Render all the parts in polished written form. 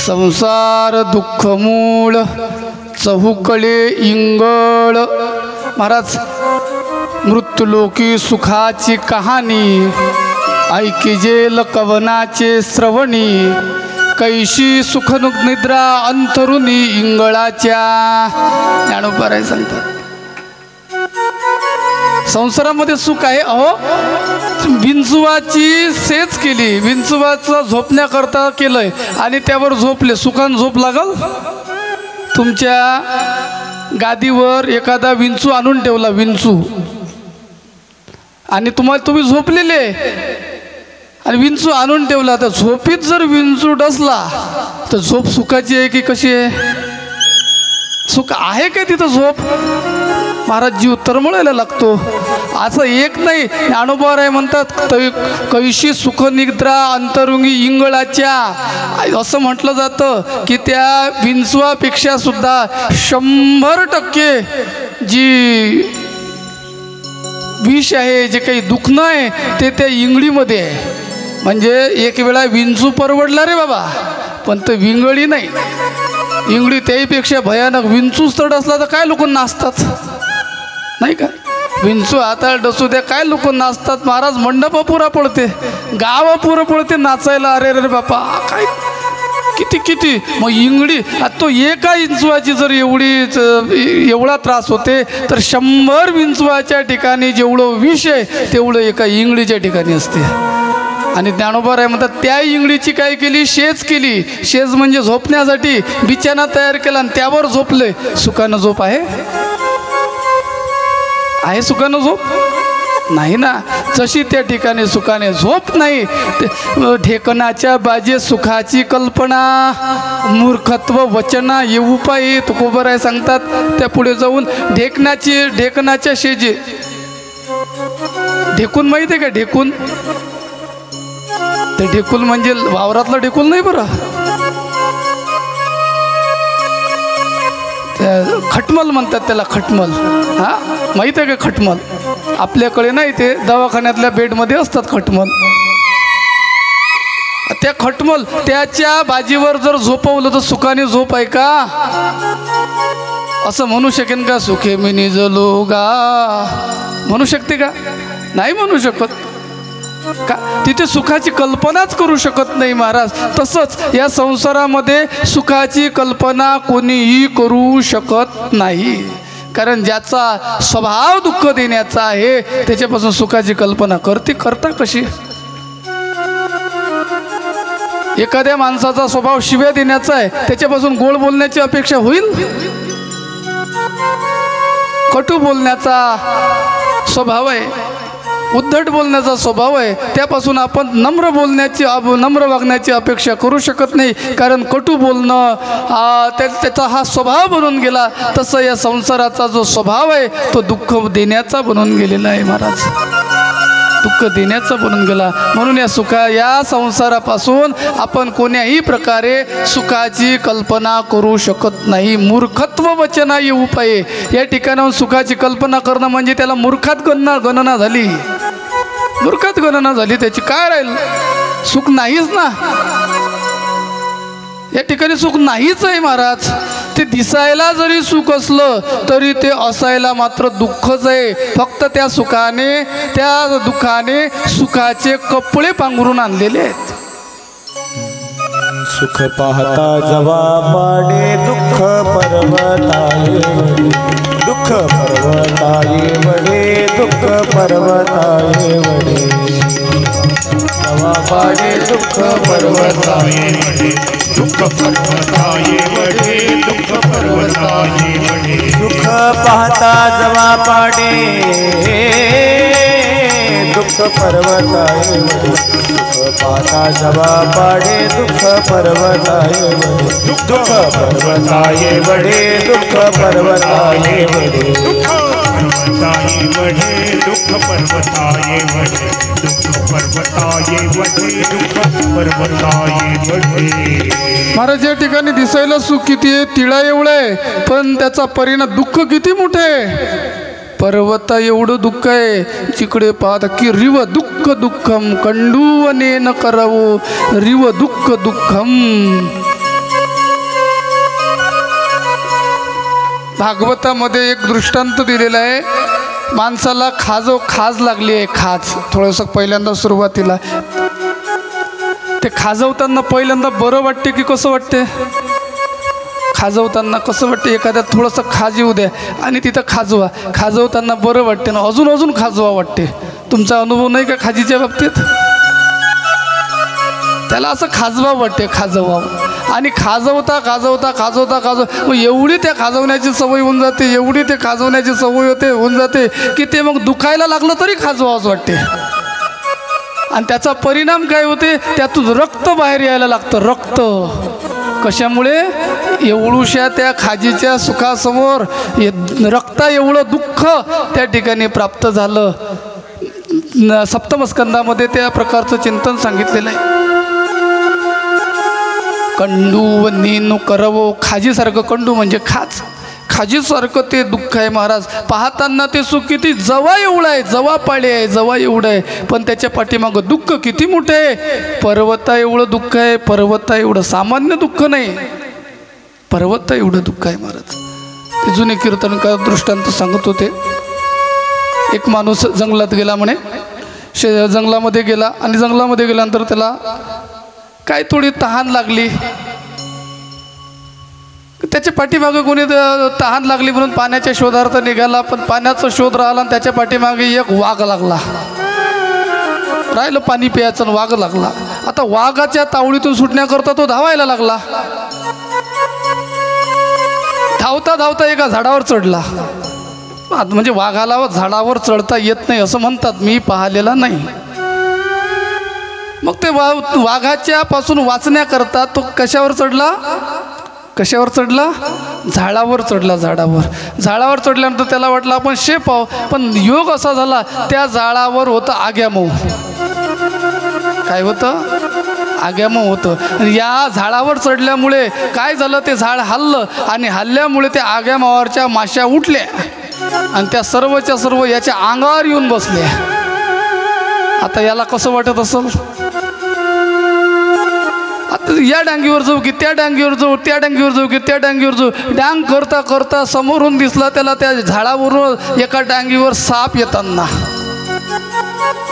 संसार दुःख मूळ चहुकडे इंगळ। महाराज मृत्यूलोकी सुखाची कहाणी ऐकिजेल कवनाचे श्रवणी। कैशी सुख निद्रा अंतरुणी इंगळाच्या। ज्ञानोबा सांगतात संसारामध्ये सुख आहे। अहो विंचवाची सेच केली, विंचवाचं झोपण्याकरता केलंय आणि त्यावर झोपले, सुखान झोप लागल? तुमच्या गादीवर एखादा विंचू आणून ठेवला, विंचू, आणि तुम्ही झोपलेले आणि विंचू आणून ठेवला, तर झोपीत जर विंचू डसला तर झोप सुखाची आहे की कशी आहे? सुख आहे काय तिथं झोप? महाराज जीव तरमळायला लागतो। असं एक नाही, ज्ञानोबा राय म्हणतात कैशी सुख निद्रा अंतरुंगी इंगळाच्या। असं म्हटलं जातं की त्या विंचवापेक्षा सुद्धा 100% जी विष आहे, जे काही दुखणं आहे ते त्या इंगळीमध्ये आहे। म्हणजे एक वेळा विंचू परवडला रे बाबा, पण तो विंगळी नाही, इंगळी त्याहीपेक्षा भयानक। विंचूच तड असला तर काय लोक नाचतात नाही का? विंचू हाताळ डसू द्या, काय लोक नाचतात। महाराज मंडप पुरा पडते, गाव पुरं पडते नाचायला। अरे रे बापा काय किती किती। मग इंगळी तो एका विंचवाची जर एवढा त्रास होते तर 100 विंचवाच्या ठिकाणी जेवढं विष आहे तेवढं एका इंगळीच्या ठिकाणी असते। आणि ज्ञानोबा राय म्हणतात त्या इंगळीची काय केली? शेज केली। शेज म्हणजे झोपण्यासाठी बिछाना तयार केला आणि त्यावर झोपले। सुखानं झोप आहे? आहे सुखानं झोप? नाही ना। जशी त्या ठिकाणी सुखाने झोप नाही, ढेकणाच्या बाजे सुखाची कल्पना, मूर्खत्व वचना येऊ पाये तुकोबराय सांगतात। त्या पुढे जाऊन ढेकणाच्या शेजे, ढेकून माहिती आहे का? ढेकून, ते ढेकूल म्हणजे वावरातलं ढेकूल नाही बरं, खटमल म्हणतात त्याला, खटमल। हा माहित आहे का खटमल? आपल्याकडे नाही, ते दवाखान्यातल्या बेडमध्ये असतात खटमल। त्या खटमल त्याच्या बाजीवर जर झोपवलं तर सुखाने झोप आहे का? असं म्हणू शकेन का? सुखे मी निजलो गा म्हणू शकते का? नाही म्हणू शकत का? तिथे सुखाची कल्पनाच करू शकत नाही महाराज। तसंच या संसारामध्ये सुखाची कल्पना कोणीही करू शकत नाही, कारण ज्याचा स्वभाव दुःख देण्याचा आहे त्याच्यापासून सुखाची कल्पना करता कशी? एखाद्या माणसाचा स्वभाव शिव्या देण्याचा आहे, त्याच्यापासून गोड बोलण्याची अपेक्षा होईल? कटू बोलण्याचा स्वभाव आहे, उद्धट बोलण्याचा स्वभाव आहे, त्यापासून आपण नम्र वागण्याची अपेक्षा करू शकत नाही, कारण कटू बोलणं त्याचा हा स्वभाव बनून गेला। तसं या संसाराचा जो स्वभाव आहे तो दुःख देण्याचा बनून गेलेला आहे महाराज, दुःख देण्याचा बनून गेला। म्हणून या संसारापासून आपण कोण्याही प्रकारे सुखाची कल्पना करू शकत नाही। मूर्खत्व वचना येऊ पाये, या ठिकाणाहून सुखाची कल्पना करणं म्हणजे त्याला मूर्खात गणना झाली, मूर्खात गणना झाली, त्याची काय राहील? सुख नाहीच ना, या ठिकाणी सुख नाहीच आहे महाराज। ते दिसायला जरी सुख असलं तरी ते असायला मात्र दुःखच आहे। फक्त त्या सुखाने त्या दुःखाने सुखाचे कपडे पांघरून आणलेले आहेत। सुख पाहता जवा पाडे दुःख पर्वताये वडे, दुःख पर्वताये वडे, दुःख पर्वताये वडे, जवा पाडे दुःख पर्वताये वडे, दुःख पर्वताये वडे, दुःख पर्वताये वडे। सुख पाहता जवा पाडे दुःख पर्वताये वडे, दुःख पाहता जवा पाडे दुःख पर्वताये वडे, दुःख पर्वताये वडे, दुःख पर्वताये वडे, दुःख पर्वताये वडे, दुःख पर्वताये वडे, दुःख पर्वताये वडे, दुःख पर्वताये वडे। महाराज या ठिकाणी दिसायला सुख किती आहे, तिळा एवढं आहे, पण त्याचा परिणाम दुःख किती मोठे आहे। पर्वता एवढं दुःख आहे, जिकडे पाहता की रिव दुःख दुःखम कंडूवने न करावो, रिव दुःख दुःखम। भागवतामध्ये एक दृष्टांत दिलेला आहे. माणसाला खाज लागली आहे. खाज थोडंसं पहिल्यांदा सुरुवातीला ते खाजवताना पहिल्यांदा बरं वाटते की कसं वाटते? खाजवताना कसं वाटते? एखाद्या थोडंसं खाज येऊ द्या आणि तिथं खाजवताना बरं वाटते ना, अजून खाजवा वाटते. तुमचा अनुभव नाही का खाजीच्या बाबतीत? त्याला असं खाजवा वाटते, खाजवावं. आणि खाजवता मग एवढी त्या खाजवण्याची सवय होऊन जाते, एवढी ते खाजवण्याची सवय होऊन जाते की ते मग दुखायला लागलं तरी खाजवावंच वाटते. आणि त्याचा परिणाम काय होते? त्यातून रक्त बाहेर यायला लागतं. रक्त कशामुळे? एवढूशा त्या खाजीच्या सुखासमोर रक्ता एवढं दुःख त्या ठिकाणी प्राप्त झालं. सप्तमस्कंदामध्ये त्या प्रकारचं चिंतन सांगितलेलं आहे. कंडू व नीनू करवो, खाजीसारखं कंडू म्हणजे खाजीसारखं ते दुःख आहे महाराज. पाहताना ते सुख किती जवा एवढं आहे, जवापाळे आहे, जवा एवढं आहे, पण त्याच्या पाठीमागं दुःख किती मोठं आहे. पर्वता एवढं दुःख आहे, पर्वता एवढं सामान्य दुःख नाही, पर्वता एवढं दुःख आहे महाराज. ते जुने कीर्तनकार दृष्टांत सांगत होते. एक माणूस जंगलात गेला म्हणे. जंगलामध्ये गेला आणि जंगलामध्ये गेल्यानंतर त्याला काय थोडी तहान लागली. त्याच्या पाठीमागे कोणी तहान लागली म्हणून पाण्याच्या शोधार्थ निघाला, पण पाण्याचा शोध राहिला आणि त्याच्या पाठीमागे एक वाघ लागला. राहिलं पाणी प्यायचं, वाघ लागला. आता वाघाच्या तावडीतून सुटण्याकरता तो धावायला लागला. धावता एका झाडावर चढला. म्हणजे वाघाला झाडावर चढता येत नाही असं म्हणतात, मी पाहिलेला नाही. मग ते वाघाच्या पासून वाचण्याकरता तो कशावर चढला? झाडावर चढला. झाडावर चढल्यानंतर त्याला वाटलं आपण शेप आहो, पण योग असा झाला त्या झाडावर होतं आग्यामऊ. काय होतं? आग्यामऊ होतं. या झाडावर चढल्यामुळे काय झालं? ते झाड हललं आणि हल्ल्यामुळे त्या आग्यामावावरच्या माश्या उठल्या आणि त्या सर्वच्या सर्व याच्या अंगावर येऊन बसल्या. आता याला कसं वाटत असेल? या डांगीवर जाऊ की त्या डांगीवर जाऊ, त्या डांगीवर जाऊ की त्या डांगीवर जाऊ. डांग करता समोरून दिसला त्याला त्या झाडावरून एका डांगीवर साप येताना.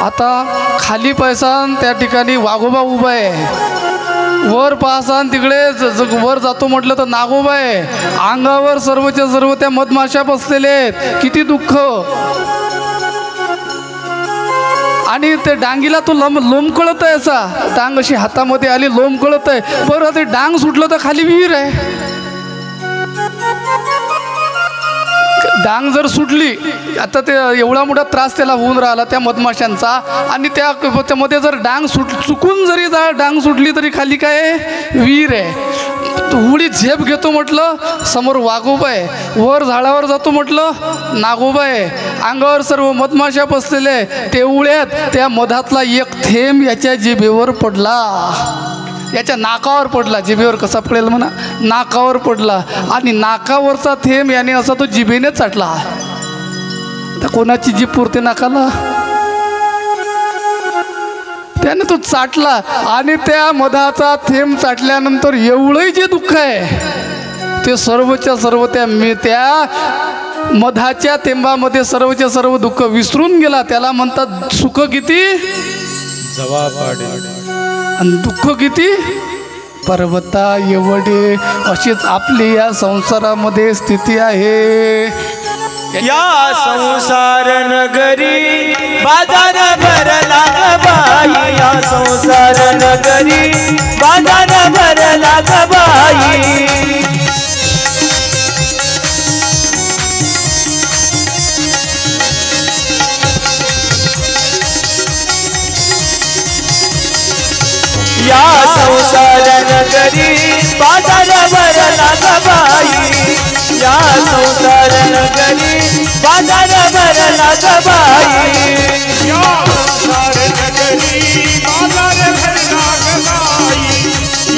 आता खाली पायसान त्या ठिकाणी वाघोबा उभा आहे. वर पाहसान तिकडे वर जातो म्हटलं तर नागोबा आहे. अंगावर सर्वच्या सर्व त्या मधमाशा बसलेले आहेत. किती दुःख. आणि ते डांगीला तो लोंबकळत आहे. असा डांग अशी हातामध्ये आली, लोंबकळत आहे. बरं ते डांग सुटलं तर खाली विहीर आहे. डांग जर सुटली, आता ते एवढा मोठा त्रास त्याला होऊन राहिला त्या मधमाशांचा. आणि त्यामध्ये जर डांग चुकून जरी डांग सुटली तरी खाली काय आहे? विहीर आहे. उडी झेप घेतो म्हटलं, समोर वाघोबा आहे. वर झाडावर जातो म्हटलं, नागोबा आहे. अंगावर सर्व मधमाशा बसलेले. तेवढ्यात त्या मधातला एक थेंब याच्या जिभेवर पडला, याच्या नाकावर पडला. जिभेवर कसा पडेल म्हणा? नाकावर पडला. आणि नाकावरचा थेंब याने असा तो जिभेने चाटला. तर कोणाची जीभ पुरते नाकाला? त्याने तो चाटला. आणि त्या मधाचा थेंब चाटल्यानंतर एवढंही जे दुःख आहे ते सर्वच्या सर्व त्या मधाच्या थेंबामध्ये सर्वच्या सर्व दुःख विसरून गेला. त्याला म्हणतात सुख किती जवापाडे आणि दुःख किती पर्वता एवढे. अशीच आपली या संसारामध्ये स्थिती आहे. या संसार नगरी बाजार भरला ग बाई. या संसार नगरी बाजार भरला ग बाई. या संसार नगरी बाजार भरला ग बाई. या संसार नगरी बाजार भरला ग बाई. या संसार नगरी बाजार भरला ग बाई.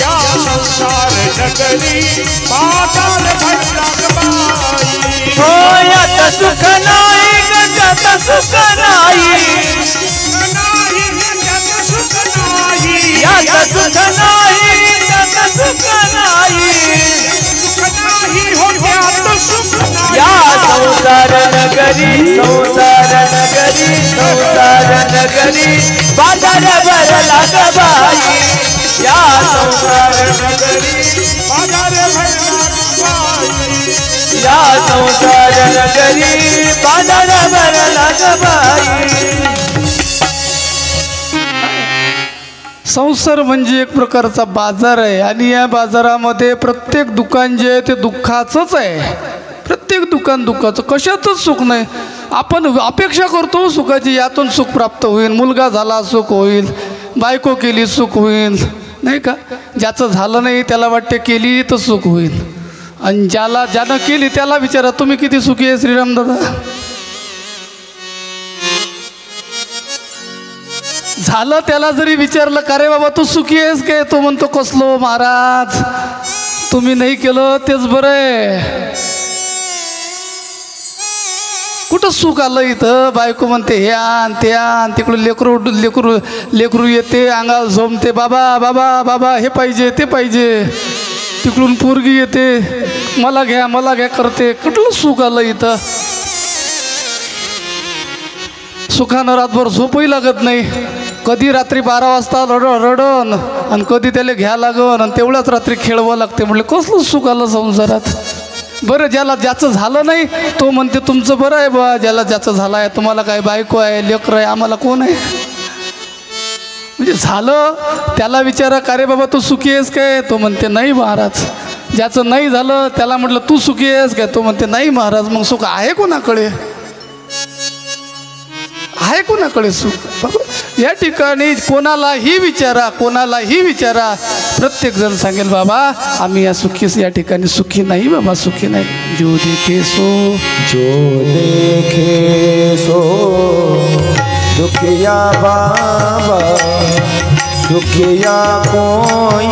या संसार नगरी बाजार भरला ग बाई. हो यात सुख नाही ग, त्यात सुख नाही. यात सुख नाही, त्यात सुख नाही. सुख नाही हो त्यात सुख नाही. नगरी संसार नगरी बाजार भरला ग बाई या संसार नगरी बाजार भरला ग बाई या संसार नगरी बाजार भरला ग बाई संसार म्हणजे एक प्रकारचा बाजार आहे आणि या बाजारामध्ये प्रत्येक दुकान जे आहे ते दुःखाचंच आहे. प्रत्येक दुकान दुःखाचं, कशातच सुख नाही. आपण अपेक्षा करतो सुखाची, यातून सुख प्राप्त होईल, मुलगा झाला सुख होईल, बायको केली सुख होईल, नाही का. ज्याचं झालं नाही त्याला वाटते केली तर सुख होईल, आणि ज्यानं केली त्याला विचारा तुम्ही किती सुखी आहे श्रीराम दादा. झालं त्याला जरी विचारलं का रे बाबा तू सुखी आहेस काय, तो म्हणतो कसलो महाराज, तुम्ही नाही केलं तेच बरं आहे. कुठं सुख आलं इथं. बायको म्हणते हे आण ते आण, तिकडून लेकरू येते अंगाला झोमते, बाबा बाबा बाबा हे पाहिजे ते पाहिजे, तिकडून पोरगी येते मला घ्या करते. कुठलं सुख आलं इथं. सुखानं रातभर झोपही लागत नाही. कधी रात्री 12 वाजता रडन आणि कधी त्याला घ्या लागन आणि तेवढ्याच रात्री खेळवं लागते. म्हटलं कसलं सुख आलं संसारात. बरं ज्याचं झालं नाही तो म्हणते तुमचं बरं आहे बा, ज्याचं झालं आहे तुम्हाला काय बायको आहे लेकरं आहे, आम्हाला कोण आहे. म्हणजे झालं त्याला विचारा का रे बाबा तू सुखी आहेस काय, तो म्हणते नाही महाराज. ज्याचं नाही झालं त्याला म्हटलं तू सुखी आहेस काय, तो म्हणते नाही महाराज. मग सुख आहे कोणाकडे, आहे कोणाकडे सुख. या ठिकाणी कोणालाही विचारा प्रत्येक जण सांगेल बाबा आम्ही या या ठिकाणी सुखी नाही बाबा, सुखी नाही. जो देखे सो दुखिया बाबा सुखिया कोई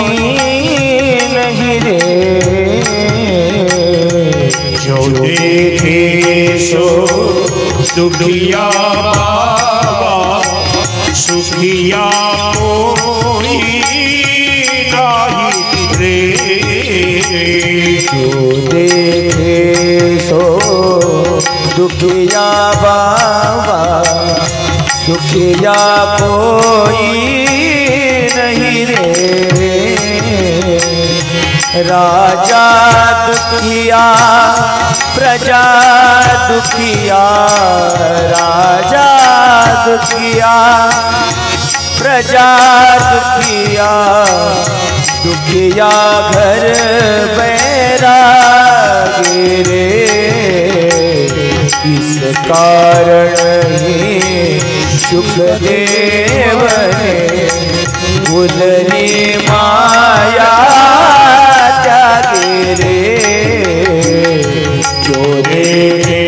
नहीं रे. जो देखे सो दुखिया बाबा सुखिया कोई नहीं रे. जो देखे सो दुखिया बाबा सुखिया कोई नहीं रे. राजा दुखिया प्रजा दुखिया, राजा दुखिया प्रजा दुखिया, दुखिया घर बैरागी रे. इस कारण ही सुखदेव ने उदरी माया त्यागे रे. जो देखे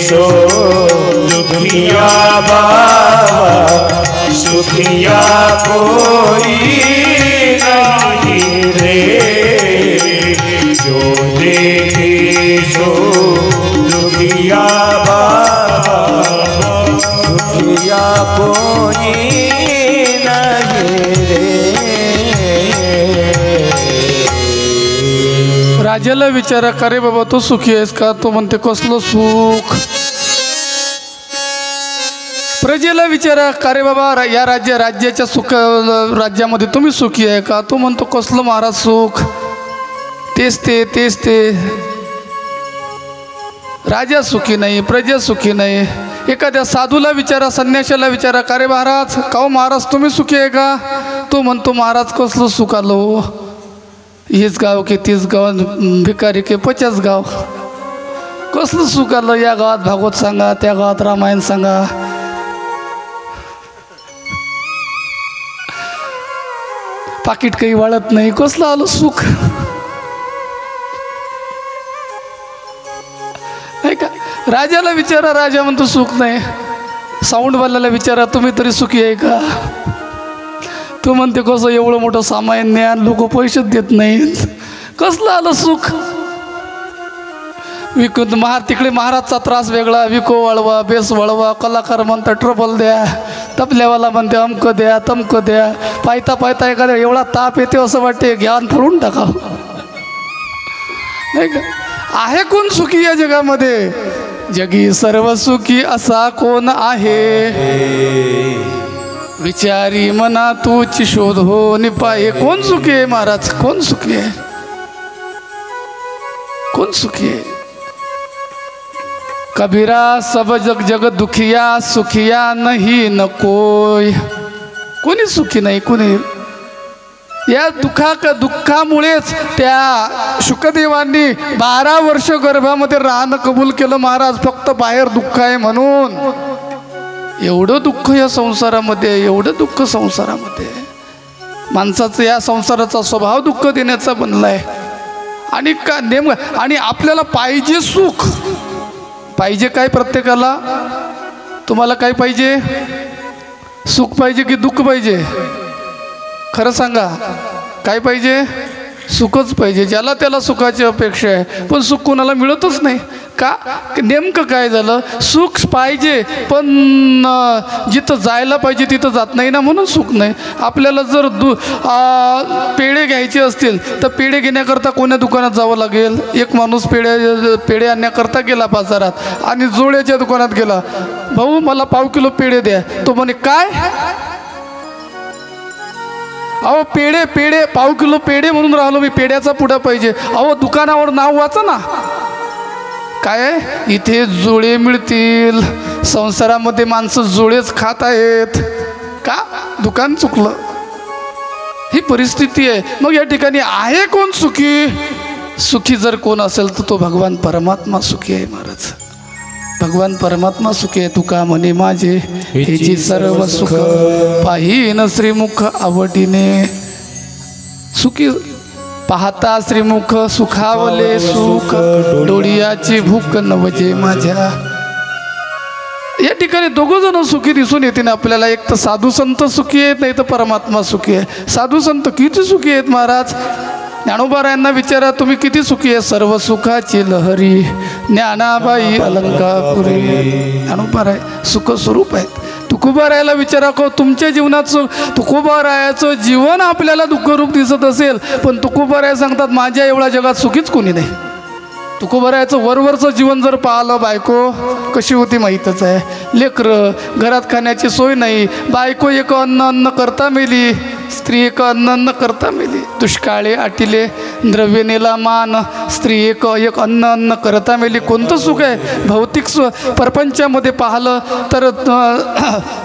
सो दुखिया बाबा सुखिया कोई नहीं रे. जो देखे सो दुखिया बाबा सुखिया कोई नहीं रे. राजाला विचारा का रे बाबा तू सुखी आहेस का, तो म्हणते कसलं सुख. प्रजेला विचारा का रे बाबा या राज्याच्या राज्यामध्ये तुम्ही सुखी आहे का, तो म्हणतो कसलं महाराज सुख. तेच ते राजा सुखी नाही, प्रजा सुखी नाही. एखाद्या साधूला विचारा, संन्याशाला विचारा का रे महाराज काहो महाराज तुम्ही सुखी आहे का, तो म्हणतो महाराज कसलं सुख आलो. हेच गाव की तीच गाव, भिकारी के 50 गाव. कसलं सुख आलं. या गावात भागवत सांगा, त्या गावात रामायण सांगा. पाकिट काही वाळत नाही, कसलं आलं सुख. नाही का. राजाला विचारा, राजा म्हणतो सुख नाही. साऊंडवाल्याला विचारा तुम्ही तरी सुखी आहे का, तो म्हणते कसं एवढं मोठं सामान्य ज्ञान लोक पैसे देत नाहीत, कसलं आलं सुख. तिकडे महाराजचा त्रास वेगळा, विको वळवा बेस वळवा, कलाकार म्हणता ट्रबल द्या, तबल्यावाला म्हणते अमकं द्या तमकं द्या. पायता एखाद्या एवढा ताप येते असं वाटते घ्यान फोडून टाका. नाही का. आहे कोण सुखी या जगामध्ये. जगी सर्व सुखी असा कोण आहे, विचारी मना तूची शोध हो निपाये. कोण सुखी आहे महाराज? कोण सुखी आहे? कोण सुखी आहे? कबीरा सब जग जग दुखिया, सुखिया नाही न कोय. कोणी सुखी नाही, कोणी. या दुःखामुळेच त्या शुकदेवांनी 12 वर्ष गर्भामध्ये राहणं कबूल केलं महाराज, फक्त बाहेर दुःख आहे म्हणून. एवढं दुःख या संसारामध्ये, एवढं दुःख संसारामध्ये. माणसाचं या संसाराचा स्वभाव दुःख देण्याचा बनलाय. आणि का नेमकं, आणि आपल्याला पाहिजे सुख. पाहिजे काय प्रत्येकाला? तुम्हाला काय पाहिजे? सुख पाहिजे की दुःख पाहिजे? खरं सांगा, काय पाहिजे? सुखच पाहिजे. ज्याला त्याला सुखाची अपेक्षा आहे, पण सुख कोणाला मिळतच नाही. का? नेमकं काय झालं? सुख पाहिजे पण जिथं जायला पाहिजे तिथं जात नाही ना, म्हणून सुख नाही. आपल्याला जर पेढे घ्यायचे असतील तर पेढे घेण्याकरता कोण्या दुकानात जावं लागेल? एक माणूस पेढे आणण्याकरता गेला बाजारात आणि जोड्याच्या दुकानात गेला. भाऊ मला पाव किलो पेढे द्या. तो म्हणे काय? अहो पेढे पाव किलो पेढे म्हणून राहिलो मी, पेढ्याचा पुडा पाहिजे. अहो दुकानावर नाव वाचा ना. काय? इथे जोळे मिळतील. संसारामध्ये माणसं जोळेच खात आहेत. का? दुकान चुकलं. ही परिस्थिती आहे. मग या ठिकाणी आहे कोण सुखी? सुखी जर कोण असेल तर तो भगवान परमात्मा सुखी आहे महाराज. भगवान परमात्मा सुखी आहे. तुका म्हणे माझे हेची सर्व सुख, पाहीन श्रीमुख आवडीने. सुखी पाहता श्रीमुख सुखावले सुख, डोळियाची भूक नवजे माझ्या. या ठिकाणी दोघं जण सुखी दिसून येते ना आपल्याला. एक तर साधू संत सुखी आहेत, नाही तर परमात्मा सुखी आहे. साधू संत किती सुखी आहेत महाराज? ज्ञानोबारायांना विचारा तुम्ही किती सुखी आहे? सर्व सुखाची लहरी ज्ञानाबाई अलंकापुरी. ज्ञानोबाराय सुख स्वरूप आहेत. तुकोबारायाला विचारा को तुमच्या जीवनाचं, तुकोबारायाचं जीवन आपल्याला दुःखरूप दिसत असेल, पण तुकोबाराय सांगतात माझ्या एवढ्या जगात सुखीच कोणी नाही. तुकोबारायाचं वरवरचं जीवन जर पाहिलं, बायको कशी होती माहीतच आहे. लेकरं, घरात खाण्याची सोय नाही. बायको एक अन्न करता मेली, स्त्री एक अन्न करता मेली. दुष्काळे आटिले द्रव्य नेला मान, स्त्री एक अन्न करता मेली. कोणतं सुख आहे? भौतिक प्रपंचामध्ये पाहिलं तर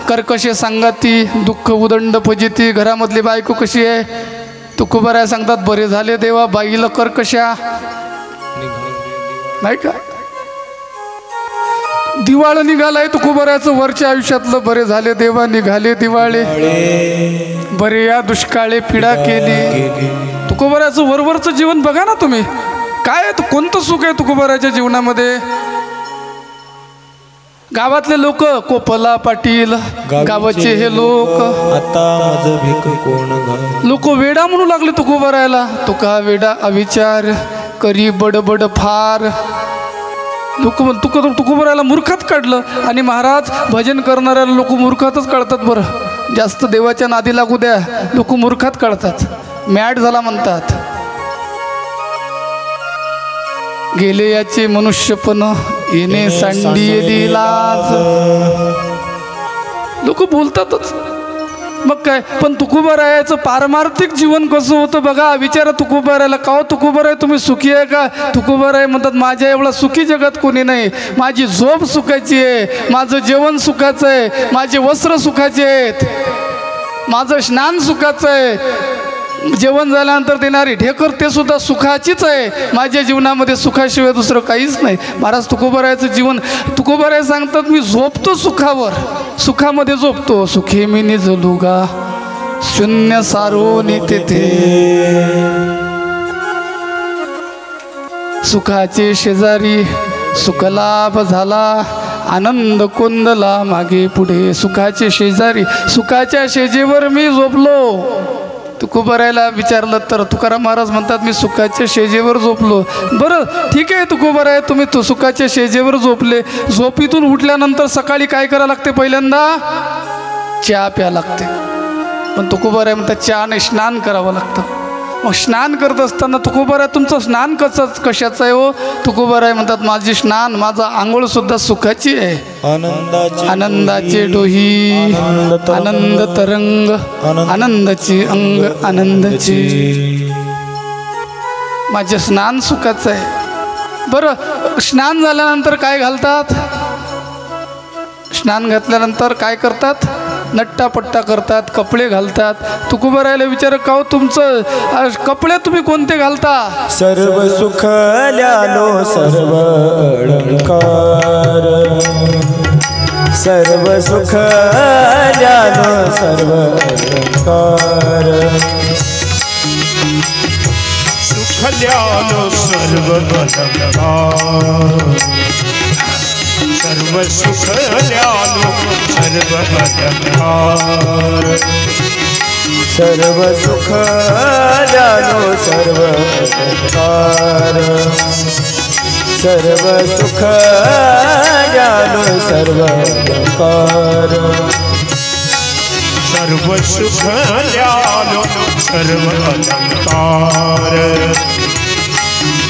कर्कशे सांगाती, दुःख उदंड फजिती. घरामधली बायको कशी आहे? तुकोबाराय सांगतात बरे झाले देवा बाईला कर्कशा नाही का. दिवाळं निघालाय तुकोबारायचं वरच्या आयुष्यातलं. बरे झाले देवा निघाले दिवाळे, बरे या दुष्काळे पीडा केली. तुकोबारायचं वरवरचं जीवन बघा ना तुम्ही. काय आहे? कोणतं सुख आहे तुकोबारायच्या जीवनामध्ये? गावातले लोक, कोपला पाटील गावाचे हे लोक, आता माझं भीक कोण लोक वेडा म्हणू लागले तुकोबारायला. तुका वेडा अविचार करी बडबड फार. लोक तुकोबारायला मूर्खात काढलं. आणि महाराज भजन करणाऱ्याला लोक मूर्खातच काढतात. बरं, जास्त देवाच्या नादी लागू द्या, लोक मूर्खात काढतात. मॅड झाला म्हणतात. गेले याचे मनुष्यपण येणे सांडी लाज. लोक बोलतातच. मग काय? पण तुकोबारायाचं पारमार्थिक जीवन कसं होतं बघा. विचारा तुकोबारायला, का हो तुकोबाराय तुम्ही सुखी आहे का? तुकोबाराय म्हणतात माझ्या एवढा सुखी जगात कोणी नाही. माझी झोप सुखाची आहे, माझं जेवण सुखाचं आहे, माझे वस्त्र सुखाचे आहेत, माझं स्नान सुखाचं आहे, जेवण झाल्यानंतर देणारी ढेकर ते सुद्धा सुखाचीच आहे. माझ्या जीवनामध्ये सुखाशिवाय दुसरं काहीच नाही. महाराज तुकोबारायचं जीवन, तुकोबाराय सांगतात मी झोपतो सुखावर, सुखामध्ये झोपतो. सुखी मी निजलुगा शून्य सारोनी तेथे. सुखाचे शेजारी सुखलाभ झाला, आनंद कोंदला मागे पुढे. सुखाचे शेजारी, सुखाच्या शेजेवर मी झोपलो. तुकोबारायला विचारलं तर तुकाराम महाराज म्हणतात मी सुखाच्या शेजेवर झोपलो. बरं ठीक आहे तुकोबाराय, तुम्ही सुखाच्या शेजेवर झोपले. झोपीतून उठल्यानंतर सकाळी काय करावं लागते? पहिल्यांदा चहा प्या लागते. पण तुकोबाराय म्हणतात चहा नाही, स्नान करावं लागतं. मग स्नान करत असताना तुकोबाराय तुमचं स्नान कशाचं आहे हो? तुकोबाराय म्हणतात माझी स्नान माझा आंघोळ सुद्धा सुखाची आहे. आनंदाचे डोही आनंद तरंग आनंदाची अंग आनंदाची माझे स्नान सुखाचं आहे. बरं स्नान झाल्यानंतर काय घालतात? स्नान घातल्यानंतर काय करतात? नट्टापट्टा करतात, कपडे घालतात. तुकोबारायला विचार का हो तुमचं कपडे तुम्ही कोणते घालता? सर्व सुख ल्यालो सर्व अलंकार सर्व सुख ल्यालो सर्व अलंकार सुख ल्यालो सर्व अलंकार सर्व सुख ल्यालो सर्व अलंकार सर्व सुख ल्यालो सर्व अलंकार सर्व सुख ल्यालो सर्व अलंकार सर्व सुख ल्यालो सर्व अलंकार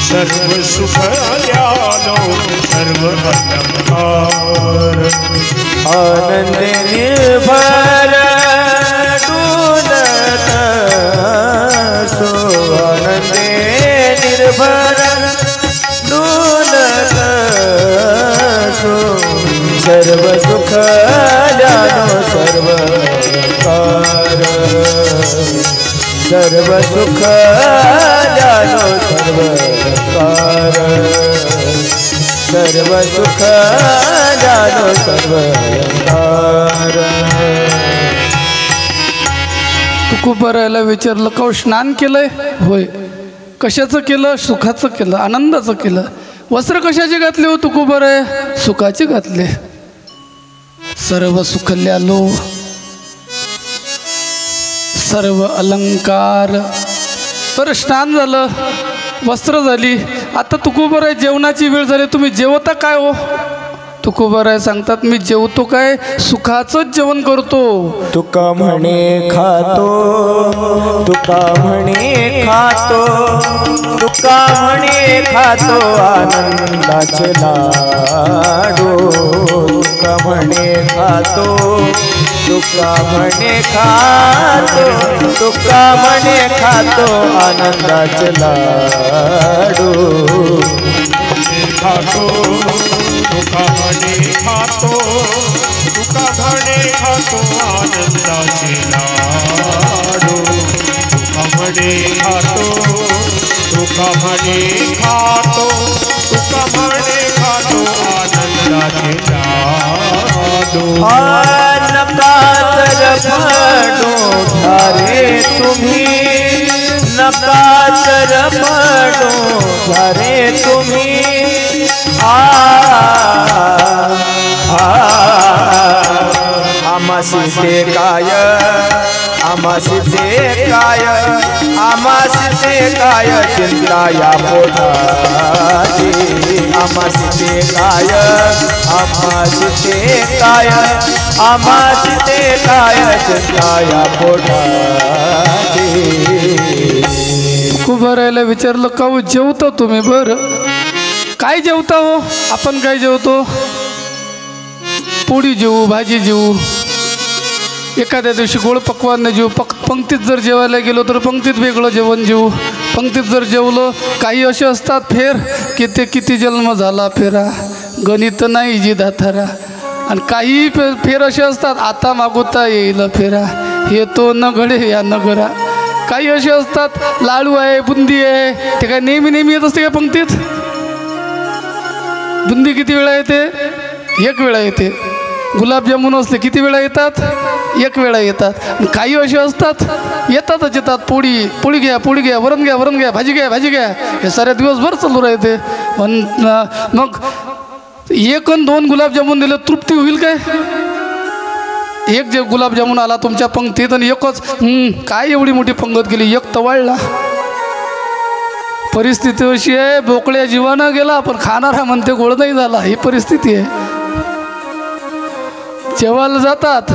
सर्व सुख ल्यालो सर्व अलंकार आनंदे निर्भर डुलत सो आनंदे निर्भर डुलत सो सर्व सुख ल्यालो सर्व अलंकार सर्व सुख ल्यालो सर्व अलंकार सर्व सुख ल्यालो सर्व अलंकार. तुकोबारायला विचारलं का स्नान केलंय? होय. कशाचं केलं? सुखाचं केलं, आनंदाचं केलं. वस्त्र कशाचे घातले हो तुकोबाराय? सुखाचे घातले. सर्व सुख ल्यालो सर्व अलंकार. तर स्नान झालं, वस्त्र झाली. आता तुकोबाराय जेवणाची वेळ झाली. तुम्ही जेवता काय हो? तुकोबाराय सांगतात मी जेवतो काय? सुखाचंच जेवण करतो. तुका म्हणे खातो तुका म्हणे खातो तुका म्हणे खातो आनंदाचे लाडू तुका म्हणे खातो तुका म्हणे खातो तुका म्हणे खातो आनंदाचे लाडू खातो तुका म्हणे खातो तुका म्हणे खातो आनंदाचे लाडू तुका म्हणे खातो तुका म्हणे खातो तुका म्हणे खातो आनंदाचे लाडू. नका पडो धारे तुम्ही नका पडो धारे तुम्ही आमासी ते काय आमासी ते काय आमासी ते काय चिंता या पोटाची आमासी ते काय आमासी ते काय आमासी ते काय चिंता या पोटाची. तुकोबारायला विचारलं का हो जेवता तुम्ही? बरं काय जेवता हो? आपण काय जेवतो? पोळी जेवू, भाजी जेवू, एखाद्या दिवशी गोड पक्वान्न जेवू. पंक्तीत जर जेवायला गेलो तर पंक्तीत वेगळं जेवण जेवू. पंक्तीत जर जेवलो काही असे असतात फेर की ते किती जन्म झाला फेरा गणित नाही जी दाथारा. आणि काही फेर असे असतात आता मागवता येईल फेरा हे तो न घडे या नगरा. काही असे असतात लाडू आहे बुंदी आहे ते काय नेहमी नेहमी येत असते का पंक्तीत? बुंदी किती वेळा येते? एक वेळा येते. गुलाबजामुन असले किती वेळा येतात? एक वेळा येतात. काही असे असतात येतातच येतात. पोळी घ्या पोळी घ्या, वरण घ्या, भाजी घ्या हे सारे दिवसभर चालू राहते. पण मग एक आणि दोन गुलाबजामुन दिले तृप्ती होईल काय? एक जे गुलाबजामुन आला तुमच्या पंक्तीत आणि एकच काय एवढी मोठी पंगत गेली, एक तवाळला. परिस्थिती अशी आहे बोकळ्या जीवानं गेला पण खाणारा म्हणते गोड नाही झाला. ही परिस्थिती आहे. जेवायला जातात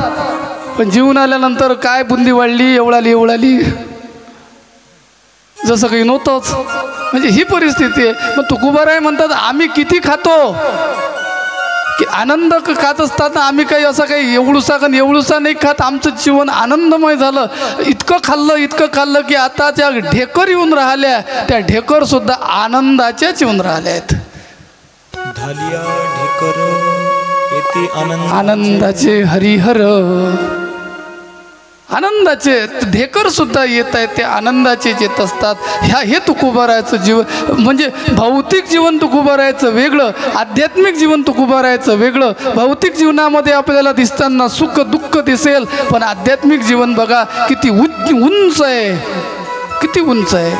पण जीवन आल्यानंतर काय बुंदी वाढली एवढाली जसं काही नव्हतंच. म्हणजे ही परिस्थिती आहे. मग तुकोबाराय म्हणतात आम्ही किती खातो की आनंद खात असताना आम्ही काही असं काही एवढूसा नाही खात. आमचं जीवन आनंदमय झालं. इतकं खाल्लं की आता त्या ढेकर येऊन राहिल्या, त्या ढेकर सुद्धा आनंदाच्याच येऊन राहिल्या आहेत. धालिया ढेकर येते आनंदाचे हरिहर, आनंदाचे ढेकर सुद्धा येत आहेत, ते आनंदाचेच येत असतात. हे तुकोबारायचं जीवन. म्हणजे भौतिक जीवन तुकोबारायचं वेगळं, आध्यात्मिक जीवन तुकोबारायचं वेगळं. भौतिक जीवनामध्ये आपल्याला दिसताना सुख दुःख दिसेल, पण आध्यात्मिक जीवन बघा किती उंच आहे, किती उंच आहे.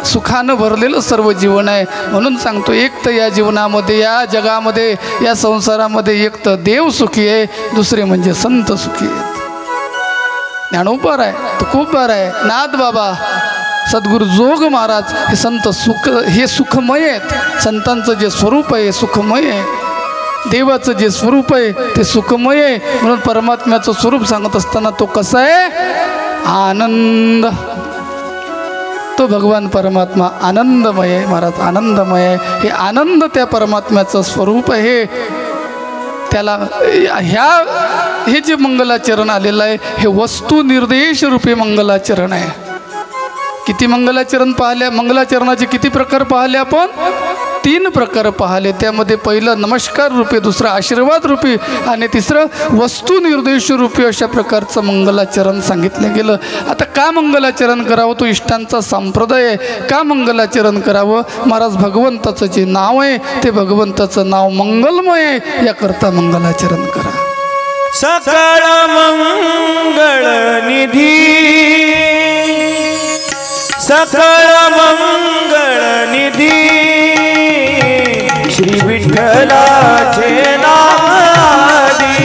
सुखानं भरलेलं सर्व जीवन आहे. म्हणून सांगतो, एक तर या जीवनामध्ये, या जगामध्ये, या संसारामध्ये एक तर देव सुखी आहे, दुसरे म्हणजे संत सुखी आहेत. ज्ञानोबार आहे, तुकोबार आहे, नाथ बाबा, सद्गुरू जोग महाराज, हे संत हे सुखमय आहेत. संतांचं जे स्वरूप आहे सुखमय आहे. देवाचं जे स्वरूप आहे ते सुखमय आहे. म्हणून परमात्म्याचं स्वरूप सांगत असताना तो कसा आहे? आनंद. तो भगवान परमात्मा आनंदमय आहे. महाराज आनंदमय आहे. हे आनंद त्या परमात्म्याचं स्वरूप आहे. त्याला हे जे मंगलाचरण आलेलं आहे, हे वस्तू निर्देश रूपी मंगलाचरण आहे. किती मंगलाचरण पाहिले? मंगलाचरणाचे किती प्रकार पाहिले आपण? 3 प्रकार पाहिले. त्यामध्ये पहिलं नमस्कार रूपी, दुसरं आशीर्वाद रूपी आणि तिसरं वस्तू निर्देश रूपी अशा प्रकारचं मंगलाचरण सांगितलं गेलं. आता का मंगलाचरण करावं? तो इष्टांचा संप्रदाय आहे. का मंगलाचरण करावं? महाराज भगवंताचं जे नाव आहे ते भगवंताचं नाव मंगलमय आहे, याकरता मंगलाचरण करा. सकळ मंगळ निधी, सकळ मंगळ निधी, श्री विठ्ठलाचे नाम आदी,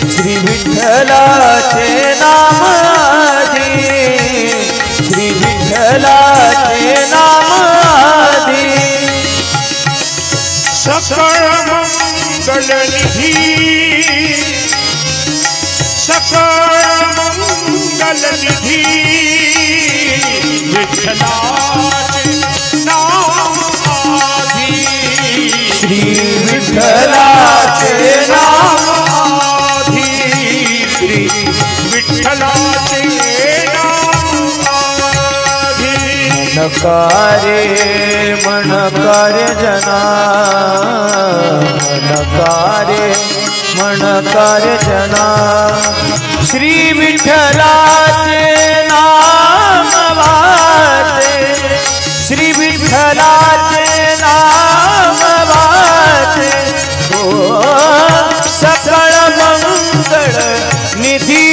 श्री विठ्ठलाचे नाम आदी, श्री विठ्ठलाचे नाम आदी. सकळ मंगल निधी, सकळ मंगल निधी, विठ्ठलाचे नाम आधी, श्री विठ्ठलाचे नाम आधी, श्री विठ्ठलाचे नाम आधी. नकारे मनकार्य जना, नकारे मनकार्य जना, श्री विठ्ठलाचे नाम वाचे, श्री विठ्ठलाचे नाम वाचे. हो सकळ मंगळ निधी,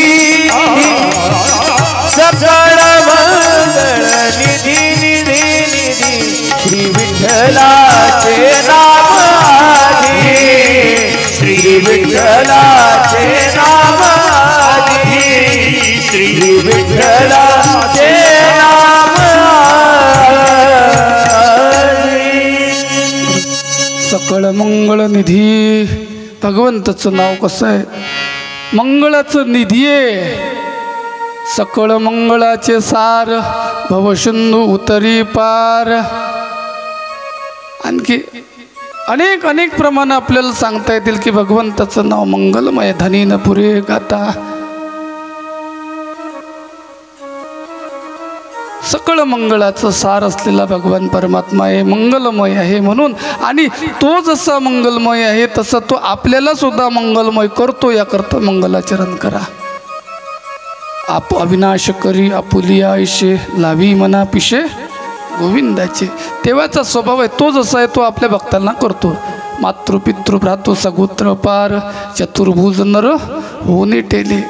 सकळ मंगळ निधी, निधी निधी, श्री विठ्ठलाचे नाम आधी, श्री विठ्ठलाचे नाम आधी, श्री विठ्ठलाचे नाम आधी. सकळ मंगळ निधी. भगवंताचं नाव कसं आहे? मंगळाचं निधी आहे. सकळ मंगळाचे सार, भवसिंधू उतरी पार. आणखी अनेक प्रमाणे आपल्याला सांगता येतील की भगवंताचं नाव मंगलमय. धनी न पुरे गाता. सकळ मंगळाचं सार असलेला भगवान परमात्मा आहे, मंगलमय आहे म्हणून. आणि तो जसा मंगलमय आहे तसा तो आपल्याला सुद्धा मंगलमय करतो. याकरता मंगलाचरण करा. अविनाश करी आपुलिया ऐशे, लावी मना पिशे गोविंदाचे. देवाचा स्वभाव आहे. तो जसा आहे तो आपल्या भक्तांना करतो. मातृपितृ भ्रातृ सगोत्र पार, चतुर्भुज नर होणे टेले.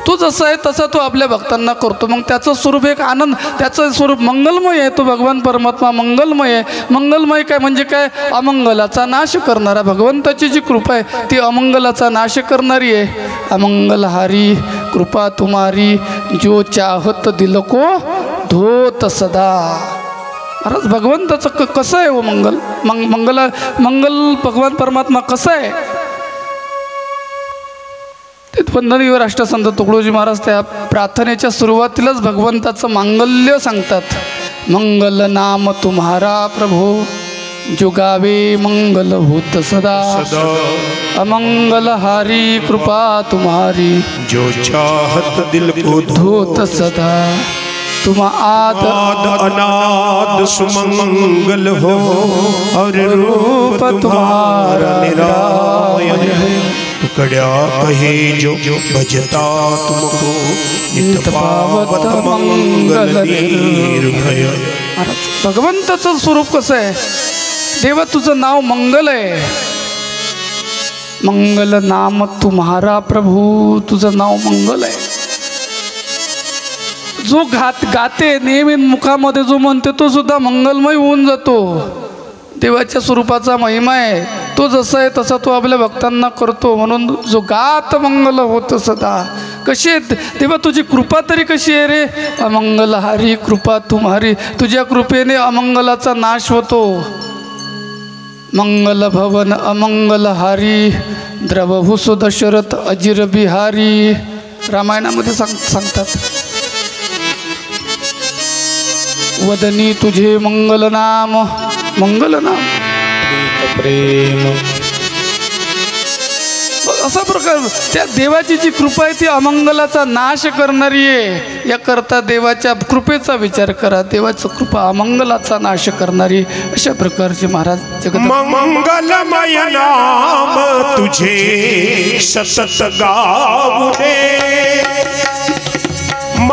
तो जसा आहे तसा तो आपल्या भक्तांना करतो. मग त्याचं स्वरूप एक आनंद, त्याचं स्वरूप मंगलमय आहे. तो भगवान परमात्मा मंगलमय आहे. मंगलमय काय म्हणजे काय? अमंगलाचा नाश करणारा. भगवंताची जी कृपा आहे ती अमंगलाचा नाश करणारी आहे. अमंगलहारी कृपा तुम्हारी, जो चाहत दिल को धोत सदा. महाराज भगवंताचं कसं आहे? वो मंगल भगवान परमात्मा कसं आहे? वंदनीय राष्ट्रसंत तुकडोजी महाराज त्या प्रार्थनेच्या सुरुवातीलाच भगवंताचं मांगल्य सांगतात. मंगल नाम तुम्हारा प्रभो जुगावे मंगल होत सदा, अमंगल हारी कृपा तुम्हारी जो चाहत दिल को धोत सदा. तुम आद अनाद सुमंगल हो और रूप तुम्हारा निरामय है. टुकड़ा कहे जो भजता तुमको नित पावत मंगल निर्भय. भगवंताचं स्वरूप कसं आहे? देवा तुझं नाव मंगल आहे. मंगल नाम तुम्हारा प्रभू, तुझं नाव मंगल आहे. जो गाते नेहमी मुखामध्ये जो म्हणते तो सुद्धा मंगलमय होऊन जातो. देवाच्या स्वरूपाचा महिमा आहे. तो जसा आहे तसा तो आपल्या भक्तांना करतो. म्हणून जो गात मंगल होत सदा. कशी आहे तेव्हा तुझी कृपा तरी कशी आहे रे? अमंगल हारी कृपा तुम्हारी. तुझ्या कृपेने अमंगलाचा नाश होतो. मंगल भवन अमंगल हारी द्रवहुसु दशरथ अजिर बिहारी. रामायणामध्ये सांगतात. वदनी तुझे मंगल नाम, मंगल नाम प्रेम. असा प्रकार त्या देवाची जी कृपा आहे ती अमंगलाचा नाश करणारी आहे. याकरता देवाच्या कृपेचा विचार करा. देवाची कृपा अमंगलाचा नाश करणारी. अशा प्रकारचे महाराज जगत. मंगलमय नाम तुझे सतत गाऊ दे.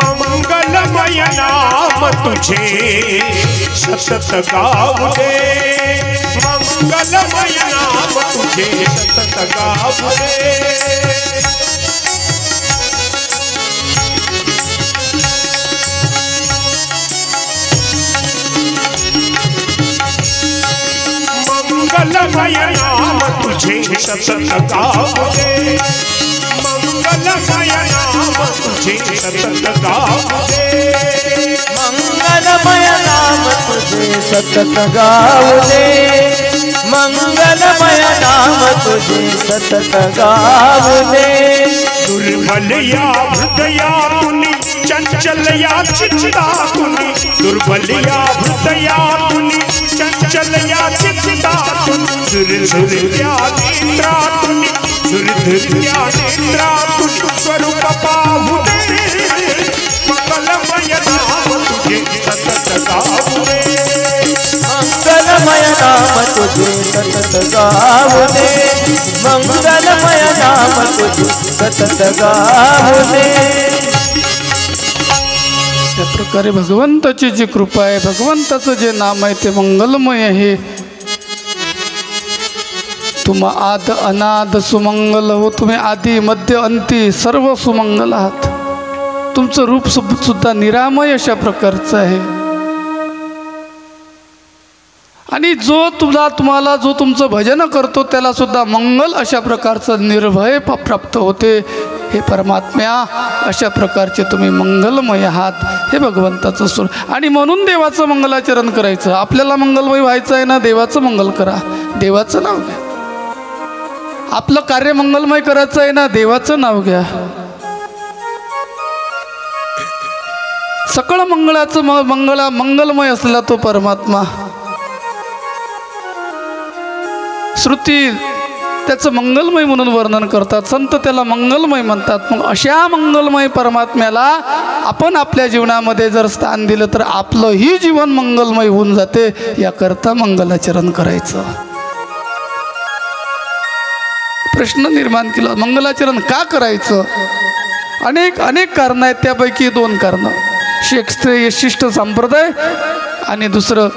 मंगलमय नाम तुझे सतत गाऊ दे. मंगलमय नाम तुझे सतत गाऊ दे. मंगलमय नाम तुझे सतत गाऊ दे. मंगलमय नाम तुझे सतत गाऊ दे. मंगलमय नाम तुझे सतत गाऊ दे. मंगलमय नाम तुझे सतत गाऊ दे. दुर्बल या हृदया तुनी चंचल या चित्ता तुनी. दुर्बल या हृदया तुनी चंचल या चित्ता तुनी. दुर्धर्या नेत्रा तुनी. दुर्धर्या नेत्रा तुनी. स्वरूप पाहू दे. मंगलमय नाम तुझे सतत गाऊ दे. मंगलमय नाम तुझे सतत गाऊ दे. मंगलमय नाम तुझे सतत गाऊ दे. त्या प्रकारे भगवंताची जी कृपा आहे, भगवंताचं जे नाम आहे ते मंगलमय आहे. तुम आद अनाद सुमंगल हो. तुम्ही आदी मध्य अंती सर्व सुमंगल आहात. तुमचं रूप सुद्धा निरामय अशा प्रकारचं आहे. आणि जो तुम्हाला जो तुमचं भजन करतो त्याला सुद्धा मंगल अशा प्रकारचं निर्भय प्राप्त होते. हे परमात्म्या अशा प्रकारचे तुम्ही मंगलमय आहात. हे भगवंताचं स्वरूप. आणि म्हणून देवाचं मंगलाचरण करायचं. आपल्याला मंगलमय व्हायचं आहे ना, देवाचं मंगल करा. देवाचं नाव घ्या. आपलं कार्य मंगलमय करायचं आहे ना, देवाचं नाव घ्या. सकळ मंगळाचं मंगलमय असलेला तो परमात्मा. श्रुती त्याचं मंगलमय म्हणून वर्णन करतात. संत त्याला मंगलमय म्हणतात. मग अशा मंगलमय परमात्म्याला आपण आपल्या जीवनामध्ये जर स्थान दिलं तर आपलंही जीवन मंगलमय होऊन जाते. याकरता मंगलाचरण करायचं. प्रश्न निर्माण केला, मंगलाचरण का करायचं? अनेक कारणं आहेत. त्यापैकी 2 कारणं. क्षेत्रीय शिष्ट संप्रदाय आणि दुसरं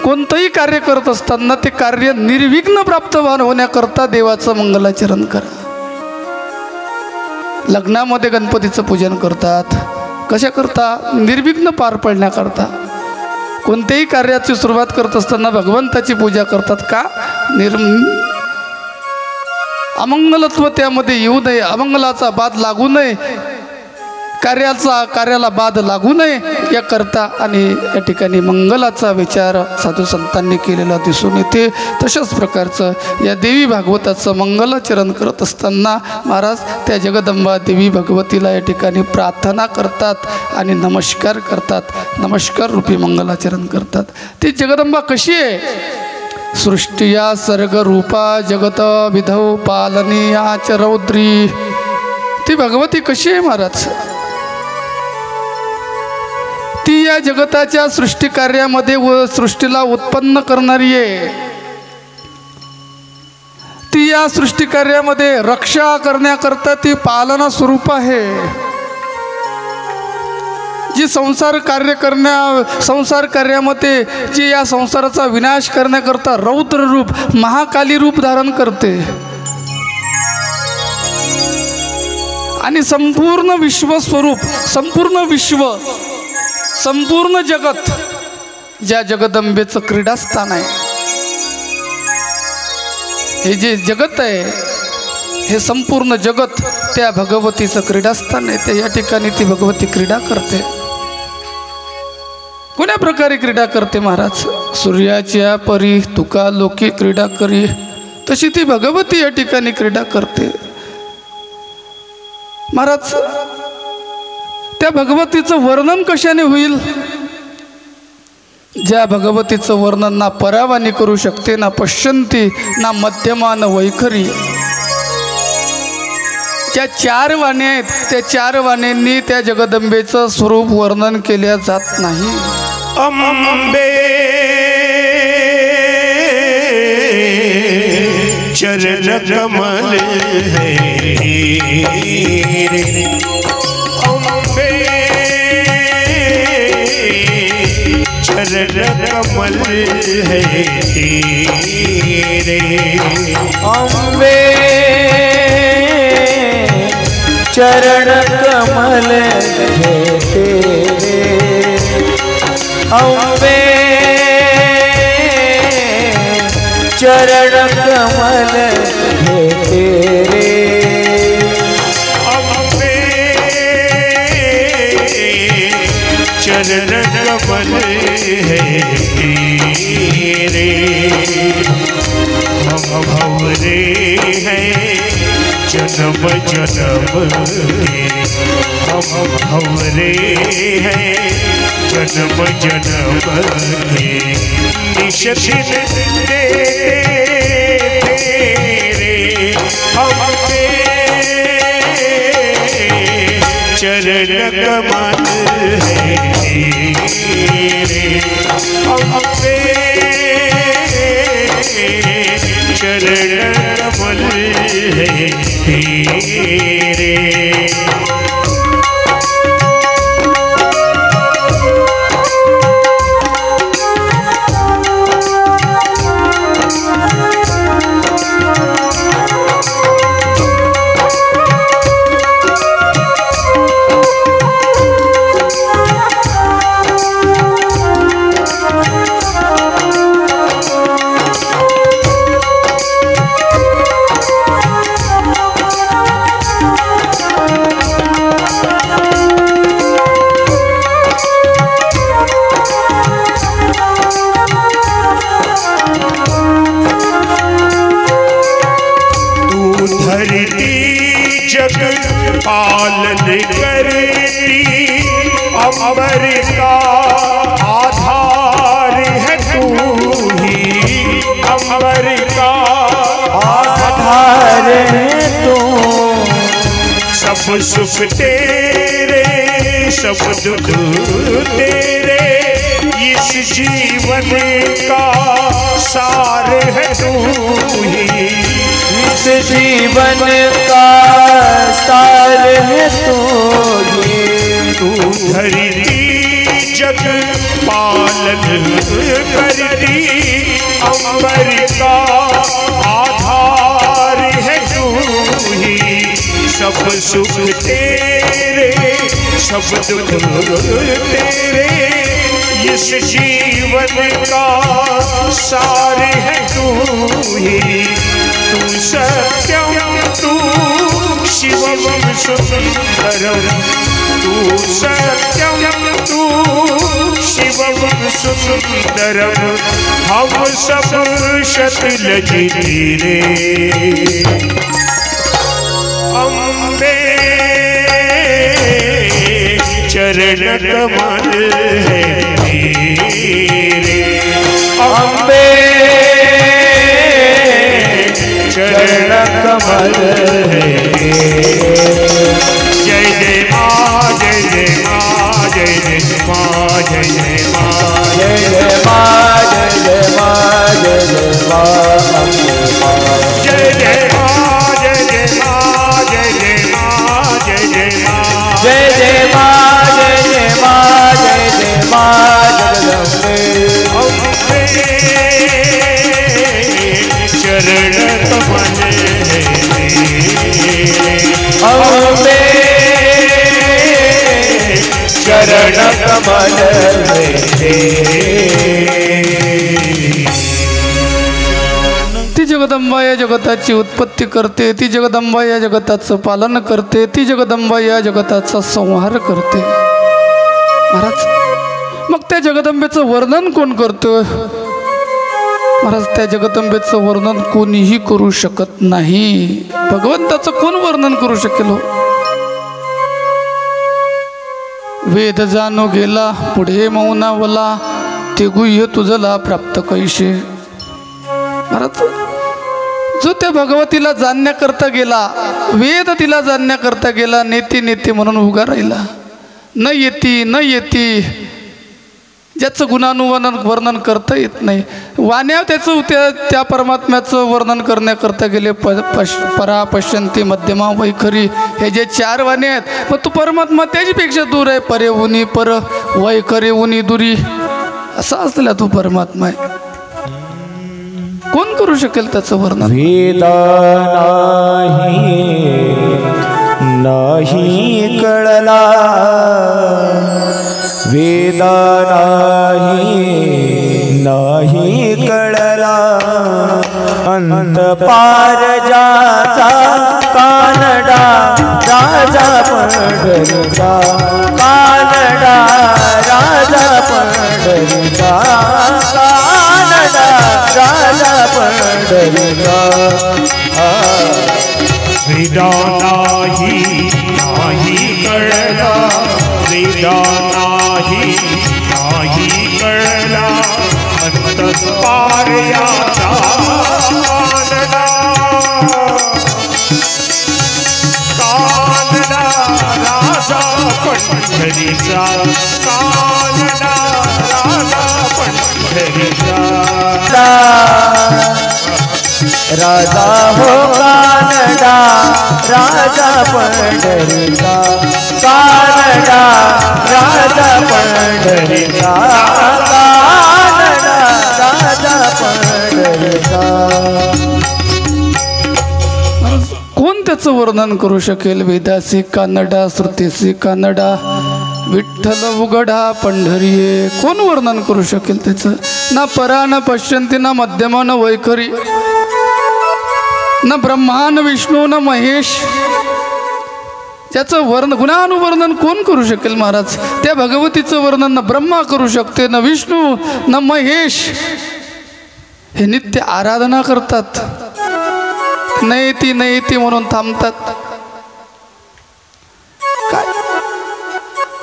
कोणतंही कार्य करत असताना ते कार्य निर्विघ्न प्राप्त होण्याकरता देवाचं मंगलाचरण करा. लग्नामध्ये गणपतीचं पूजन करतात. कशा करता? निर्विघ्न पार पडण्याकरता. कोणत्याही कार्याची सुरुवात करत असताना भगवंताची पूजा करतात. का? अमंगलत्व त्यामध्ये येऊ नये, अमंगलाचा बाध लागू नये. कार्याला बाध लागू नये याकरता आणि या ठिकाणी मंगलाचा विचार साधू संतांनी केलेला दिसून येते. तशाच प्रकारचं या देवी भागवताचं मंगलाचरण करत असताना महाराज त्या जगदंबा देवी भगवतीला या ठिकाणी प्रार्थना करतात आणि नमस्कार करतात, नमस्कार रूपी मंगलाचरण करतात. ती जगदंबा कशी आहे? सृष्टिया सर्ग रूपा जगत विधौ पालनीया च रौद्री. ती भगवती कशी आहे महाराज? ती या जगताच्या सृष्टी कार्यामध्ये सृष्टीला उत्पन्न करणारी आहे. ती या सृष्टी कार्यामध्ये रक्षा करण्याकरता ती पालना स्वरूप आहे. जी संसार कार्यामध्ये जी या संसाराचा विनाश करण्याकरता रौद्र रूप महाकाली रूप धारण करते आणि संपूर्ण विश्वस्वरूप संपूर्ण जगत ज्या जगदंबेचं क्रीडास्थान आहे. हे जे जगत आहे हे संपूर्ण जगत त्या भगवतीचं क्रीडास्थान आहे. ते या ठिकाणी ती भगवती क्रीडा करते. कोण्या प्रकारे क्रीडा करते महाराज? सूर्याच्या परी तुका लोकी क्रीडा करी, तशी ती भगवती या ठिकाणी क्रीडा करते महाराज. त्या भगवतीचं वर्णन कशाने होईल? ज्या भगवतीचं वर्णन ना परावानी करू शकते, ना पश्यंती, ना मध्यमा, न वैखरी. ज्या 4 वाणी आहेत त्या 4 वाण्यांनी त्या जगदंबेचं स्वरूप वर्णन केल्या जात नाही. अंबे चरण कमल है चरण कमल है तेरे. अम्बे चरण कमल है तेरे. अम्बे चरण कमल है तेरे. चरण कमल है तेरे. हम भंवरे हैं जन्म जन्म के. हम भंवरे हैं जन्म जन्म के. निश्चित तेरे हम चरण कमल है तेरे. अम्बे चरण कमल है तेरे. पालन करती अमर का आधार है तू ही. अमर का आधार है तू. सब सुख तेरे सब दुख तेरे. इस जीवन का सार है तू ही. इस जीवन का सार है तू ही. तू धरती जग पालन करती अम्बर का आधार है तू ही. सब सुख तेरे सब दुख तेरे. इस जीवन का सार है तू ही. तू सत्यम तू शिवम सुंदरम. तू सत्यम तू शिवम सुंदरम हम सब शतलजिति रे अम्बे चरण कमल है तेरे अम्बे चरण कमल है जय जय माँ जय जय माँ जय जय माँ जय जय माँ जय जय माँ जय जय माँ जय जय माँ जय जय माँ जय जय माँ जय जय माँ जय जय माँ जय जय माँ जय जय माँ जय जय माँ जगदम्बे चरण कमल है अम्बे चरण कमल है ती जगदंबा या जगताची उत्पत्ती करते, ती जगदंबा या जगताचं पालन करते, ती जगदंबा या जगताचा संहार करते. महाराज मग त्या जगदंबेचं वर्णन कोण करतं? महाराज त्या जगदंबेचं वर्णन कोणीही करू शकत नाही. भगवंताचं कोण वर्णन करू शकेल? वेद जाणो गेला पुढे मौनावला ते गुह्य तुझला प्राप्त कैसे. महाराज जो त्या भगवतीला जाणण्याकरता गेला, वेद तिला जाणण्याकरता गेला, नेती नेती म्हणून उभा राहिला, न येती ज्याचं गुणानुवर्णन वर्णन करता येत नाही. वाण्या त्याचं त्या परमात्म्याचं वर्णन करण्याकरता गेले. परा पश्यंती मध्यमा वैखरी हे जे 4 वाणे आहेत. मग तो परमात्मा त्याच्यापेक्षा दूर आहे. परे उनी पर वैखरे उनी दुरी असा असलेला तो परमात्मा आहे. कोण करू शकेल त्याचं वर्णन? वेदा नाही कळला वेदा नाही कळला अंत पार जाचा कानडा राजा पंढरीचा कानडा राजा पंढरीचा कानडा राजा पंढरीचा वेदा नाही कळला वेदा नाही कळला अंत पार याचा कानडा राजा पंढरीचा कानडा राजा पंढरीचा राजा हो कानडा राजा पंढरीचा कानडा राजा पंढरीचा कानडा राजा पंढरीचा. कोण त्याचं वर्णन करू शकेल? वेदासी कानडा श्रुतीसी कानडा विठ्ठल उघडा पंढरी. कोण वर्णन करू शकेल त्याचं? ना परा न पश्यंती ना मध्यमा न वैखरी न ब्रह्मा न विष्णू न महेश. त्याचं गुणानुवर्णन कोण करू शकेल? महाराज त्या भगवतीचं वर्णन न ब्रह्मा करू शकते, न विष्णू न महेश. हे नित्य आराधना करतात, नयती म्हणून थांबतात. काय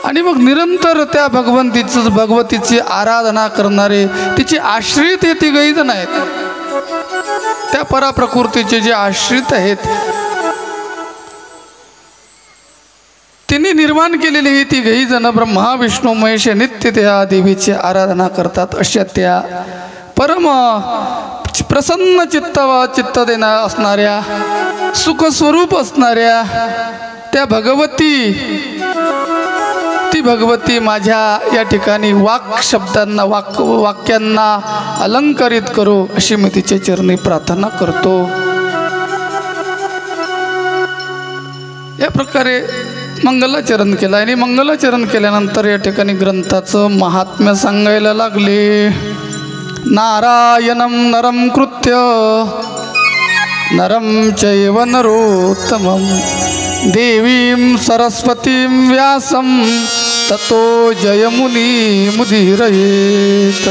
आणि मग निरंतर त्या भगवतीची आराधना करणारे, तिची आश्रित ती काही जण आहेत. त्या पराप्रकृतीचे जे आश्रित आहेत, तिने निर्माण केलेली ही ती काही जण ब्रह्मा विष्णू महेश नित्य त्या देवीची आराधना करतात. अशा त्या परम प्रसन्न चित्त देणा असणाऱ्या, सुखस्वरूप असणाऱ्या त्या ती भगवती माझ्या या ठिकाणी शब्दांना वाक्यांना अलंकारित करो अशी मी तिच्या चरणी प्रार्थना करतो. या प्रकारे मंगलाचरण केलं आणि मंगलाचरण केल्यानंतर या ठिकाणी ग्रंथाचं महात्म्य सांगायला लागले. नारायणं नरं कृत्य नरं चैव नरोत्तमं देवीं सरस्वतीं व्यासं ततो जयमुनी मुदीरयेत.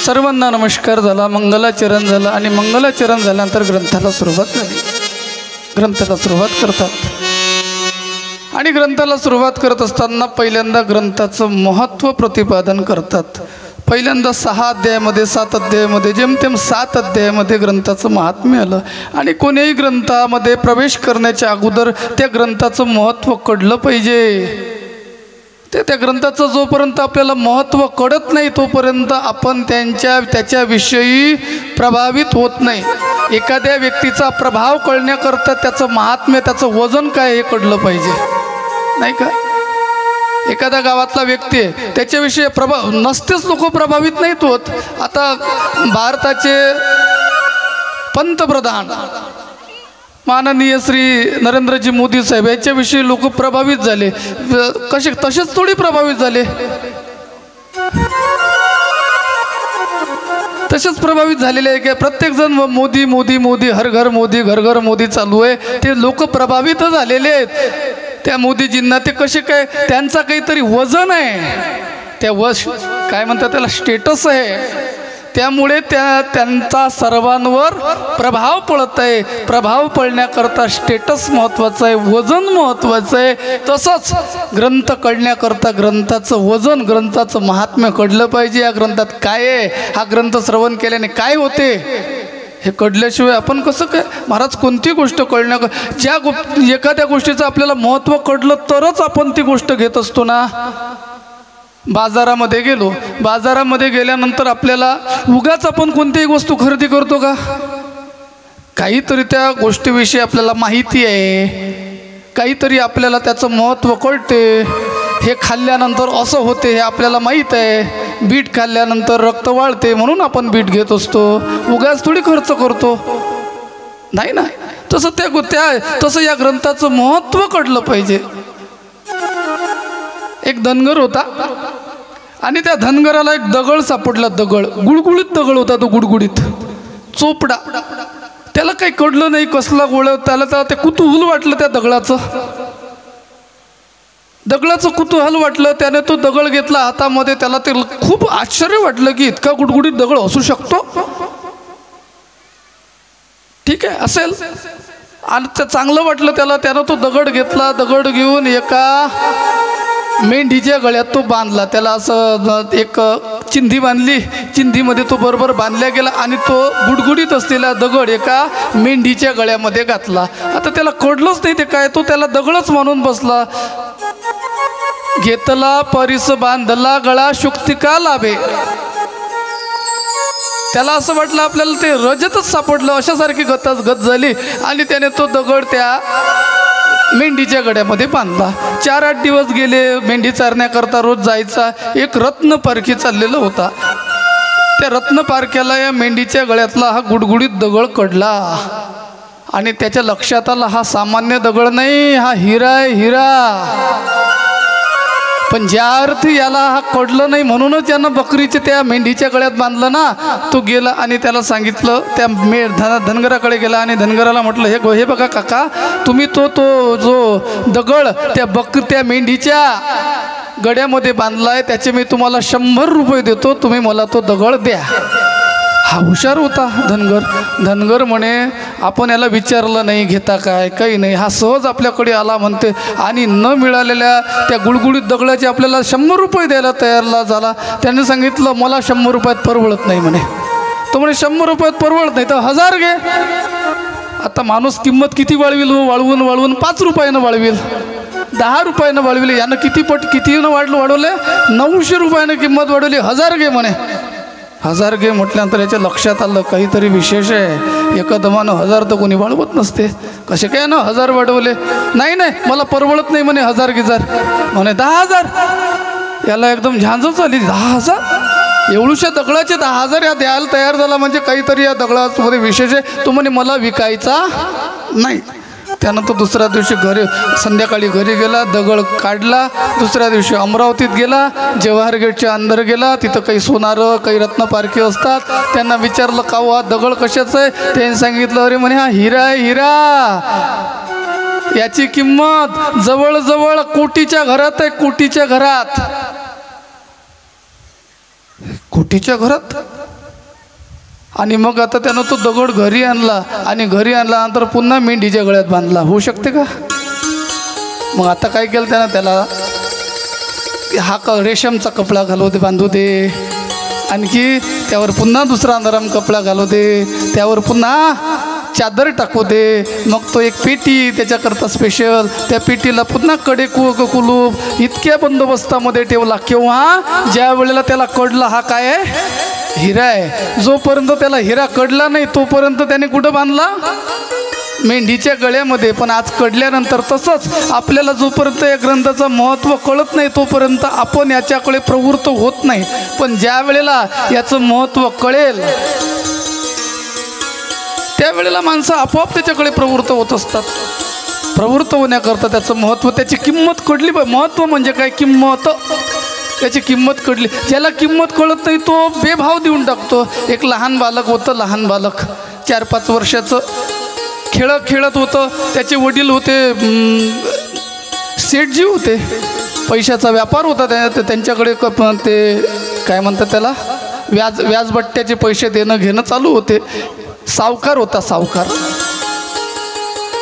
सर्वांना नमस्कार झाला, मंगलाचरण झालं आणि मंगलाचरण झाल्यानंतर ग्रंथाला सुरुवात झाली. ग्रंथाला सुरुवात करतात आणि ग्रंथाला सुरुवात करत असताना पहिल्यांदा ग्रंथाचं महत्त्व प्रतिपादन करतात. पहिल्यांदा 6 अध्यायामध्ये 7 अध्यायामध्ये जेमतेम 7 अध्यायामध्ये ग्रंथाचं महात्म्य आलं आणि कोणत्याही ग्रंथामध्ये प्रवेश करण्याच्या अगोदर त्या ग्रंथाचं महत्त्व कळलं पाहिजे. त्या ग्रंथाचं जोपर्यंत आपल्याला महत्त्व कळत नाही तोपर्यंत आपण त्याच्याविषयी प्रभावित होत नाही. एखाद्या व्यक्तीचा प्रभाव कळण्याकरता त्याचं महात्म्य, त्याचं वजन काय हे कळलं पाहिजे, नाही का? एखाद्या गावातला व्यक्ती आहे, त्याच्याविषयी प्रभाव नसतेच लोक प्रभावित नाहीत होत. आता भारताचे पंतप्रधान माननीय श्री नरेंद्रजी मोदी साहेब याच्याविषयी लोक प्रभावित झाले. तसेच थोडी प्रभावित झाले, तसेच प्रभावित झालेले आहे की प्रत्येकजण मोदी मोदी मोदी, हर घर मोदी, घर घर मोदी चालू आहे. ते लोक प्रभावित झालेले आहेत त्या मोदीजींना. ते कसे काय, त्यांचा काहीतरी वजन आहे, त्या काय म्हणतात त्याला, स्टेटस आहे. त्यामुळे त्यांचा सर्वांवर प्रभाव पडत आहे. प्रभाव पडण्याकरता स्टेटस महत्त्वाचं आहे, वजन महत्त्वाचं आहे. तसंच ग्रंथ कळण्याकरता ग्रंथाचं वजन, ग्रंथाचं महात्म्य कळलं पाहिजे. या ग्रंथात काय आहे, हा ग्रंथ श्रवण केल्याने काय होते हे कळल्याशिवाय आपण कसं काय महाराज कोणती गोष्ट एखाद्या गोष्टीचं आपल्याला महत्त्व कळलं तरच आपण ती गोष्ट घेत असतो ना. बाजारामध्ये गेलो, बाजारामध्ये गेल्यानंतर आपल्याला उगाच आपण कोणतीही वस्तू खरेदी करतो का? काहीतरी त्या गोष्टीविषयी आपल्याला माहिती आहे, काहीतरी आपल्याला त्याचं महत्त्व कळते. हे खाल्ल्यानंतर असं होते हे आपल्याला माहीत आहे. बीट खाल्ल्यानंतर रक्त वाढते म्हणून आपण बीट घेत असतो, उगाच थोडी खर्च करतो, नाही ना. तसं या ग्रंथाचं महत्त्व कळलं पाहिजे. एक धनगर होता आणि त्या धनगराला एक दगड सापडला. दगड गुळगुळीत दगड होता, तो गुडगुडीत चोपडा. त्याला काही कळलं नाही कसला गोळ. त्याला ते कुतूहल वाटलं त्या दगडाचं कुतूहल वाटलं. त्याने तो दगड घेतला हातामध्ये. त्याला ते खूप आश्चर्य वाटलं की इतका गुडगुडीत दगड असू शकतो. ठीक आहे असेल, आणि ते चांगलं वाटलं त्याला. त्यानं तो दगड घेतला. दगड घेऊन एका मेंढीच्या गळ्यात तो बांधला. त्याला असं एक चिंधी बांधली, चिंधीमध्ये तो बरोबर बांधला गेला आणि तो गुडगुडीत असलेला दगड एका मेंढीच्या गळ्यामध्ये घातला. आता त्याला कळलंच नाही ते काय, तो त्याला दगडच मानून बसला. घेतला परिस बांधला गळा शुक्तिका लाभे. त्याला असं वाटलं आपल्याला ते रजतच सापडलं, अशासारखी गत झाली आणि त्याने तो दगड त्या मेंढीच्या गळ्यामध्ये बांधला. 4-8 दिवस गेले. मेंढी चारण्याकरता रोज जायचा. एक रत्न पारखी चाललेला होता. त्या रत्न पारख्याला या मेंढीच्या गळ्यातला हा गुडगुडीत दगड कळला आणि त्याच्या लक्षात आला हा सामान्य दगड नाही, हा हिरा आहे, हिरा. पण ज्या अर्थी याला हा कळलं नाही म्हणूनच यानं बकरीचे त्या मेंढीच्या गळ्यात बांधलं ना. तो गेला आणि त्याला सांगितलं, त्या धनगराकडे गेला आणि धनगराला म्हटलं, हे बघा काका, तुम्ही तो जो दगड त्या मेंढीच्या गळ्यामध्ये बांधलाय, त्याचे मी तुम्हाला 100 रुपये देतो, तुम्ही मला तो दगड द्या. हा हुशार होता धनगर म्हणे आपण याला विचारलं नाही घेता काय, काही नाही, हा सहज आपल्याकडे आला म्हणते आणि न मिळालेल्या त्या गुळगुळीत दगडाचे आपल्याला 100 रुपये द्यायला तयार झाला. त्याने सांगितलं मला 100 रुपयात परवडत नाही म्हणे. तो म्हणे 100 रुपयात परवडत नाही तर 1000 घे. आता माणूस किंमत किती वाढविल, वाढवून 5 रुपयानं वाढविल, 10 रुपयानं वाढविले. यानं कितीनं वाढवले, 900 रुपयानं किंमत वाढवली, 1000 घे म्हणे. 1000 घे म्हटल्यानंतर याच्या लक्षात आलं काहीतरी विशेष आहे. एकदमानं 1000 तर कोणी वाढवत नसते. कसे काय ना 1000 वाढवले. नाही मला परवडत नाही म्हणे, 1000 घेजार म्हणे. 10,000. याला एकदम झांजच आली. 10,000 एवढूशा दगडाचे 10,000 या द्यायला तयार झाला म्हणजे काहीतरी या दगडामध्ये विशेष आहे. तो म्हणे मला विकायचा नाही. त्यानं तो दुसऱ्या दिवशी संध्याकाळी घरी गेला, दगड काढला. दुसऱ्या दिवशी अमरावतीत गेला, जवाहर गेटच्या अंदर गेला. तिथं काही सोनारं काही रत्नपारखी असतात. त्यांना विचारलं का हा दगड कशाचं आहे? त्यांनी सांगितलं अरे म्हणे हा हिरा आहे, हिरा. याची किंमत जवळजवळ कोटीच्या घरात आहे, कोटीच्या घरात. कोटीच्या घरात. आणि मग आता त्यानं तो दगड घरी आणला आणि घरी आणल्यानंतर पुन्हा मेंढीच्या गळ्यात बांधला. होऊ शकते का? मग आता काय केलं त्यानं? त्याला हा रेशमचा कपडा घालू दे, बांधू दे. आणखी त्यावर पुन्हा दुसरा नरम कपडा घालू दे, त्यावर पुन्हा चादर टाकू दे. मग तो एक पेटी त्याच्याकरता स्पेशल, त्या पेटीला पुन्हा कडे कुलूप इतक्या बंदोबस्तामध्ये ठेवला. केव्हा? ज्या वेळेला त्याला कळलं हा काय आहे? हिरा आहे. जोपर्यंत त्याला हिरा कळला नाही तोपर्यंत त्याने कुठं बांधला? मेंढीच्या गळ्यामध्ये. पण आज कळल्यानंतर तसंच आपल्याला जोपर्यंत या ग्रंथाचं महत्त्व कळत नाही तोपर्यंत आपण याच्याकडे प्रवृत्त होत नाही. पण ज्या वेळेला याचं महत्त्व कळेल त्यावेळेला माणसं आपोआप त्याच्याकडे प्रवृत्त होत असतात. प्रवृत्त होण्याकरता त्याचं महत्त्व, त्याची किंमत कळली. महत्त्व म्हणजे काय? किंमत. त्याची किंमत कळली. ज्याला किंमत कळत नाही तो बेभाव देऊन टाकतो. एक लहान बालक होतं, लहान बालक 4-5 वर्षाचं, खेळत होतं. त्याचे वडील होते सेठजी होते, पैशाचा व्यापार होता त्यांच्याकडे. ते काय म्हणतात त्याला, व्याजबट्ट्याचे पैसे देणं घेणं चालू होते. सावकार होता, सावकार.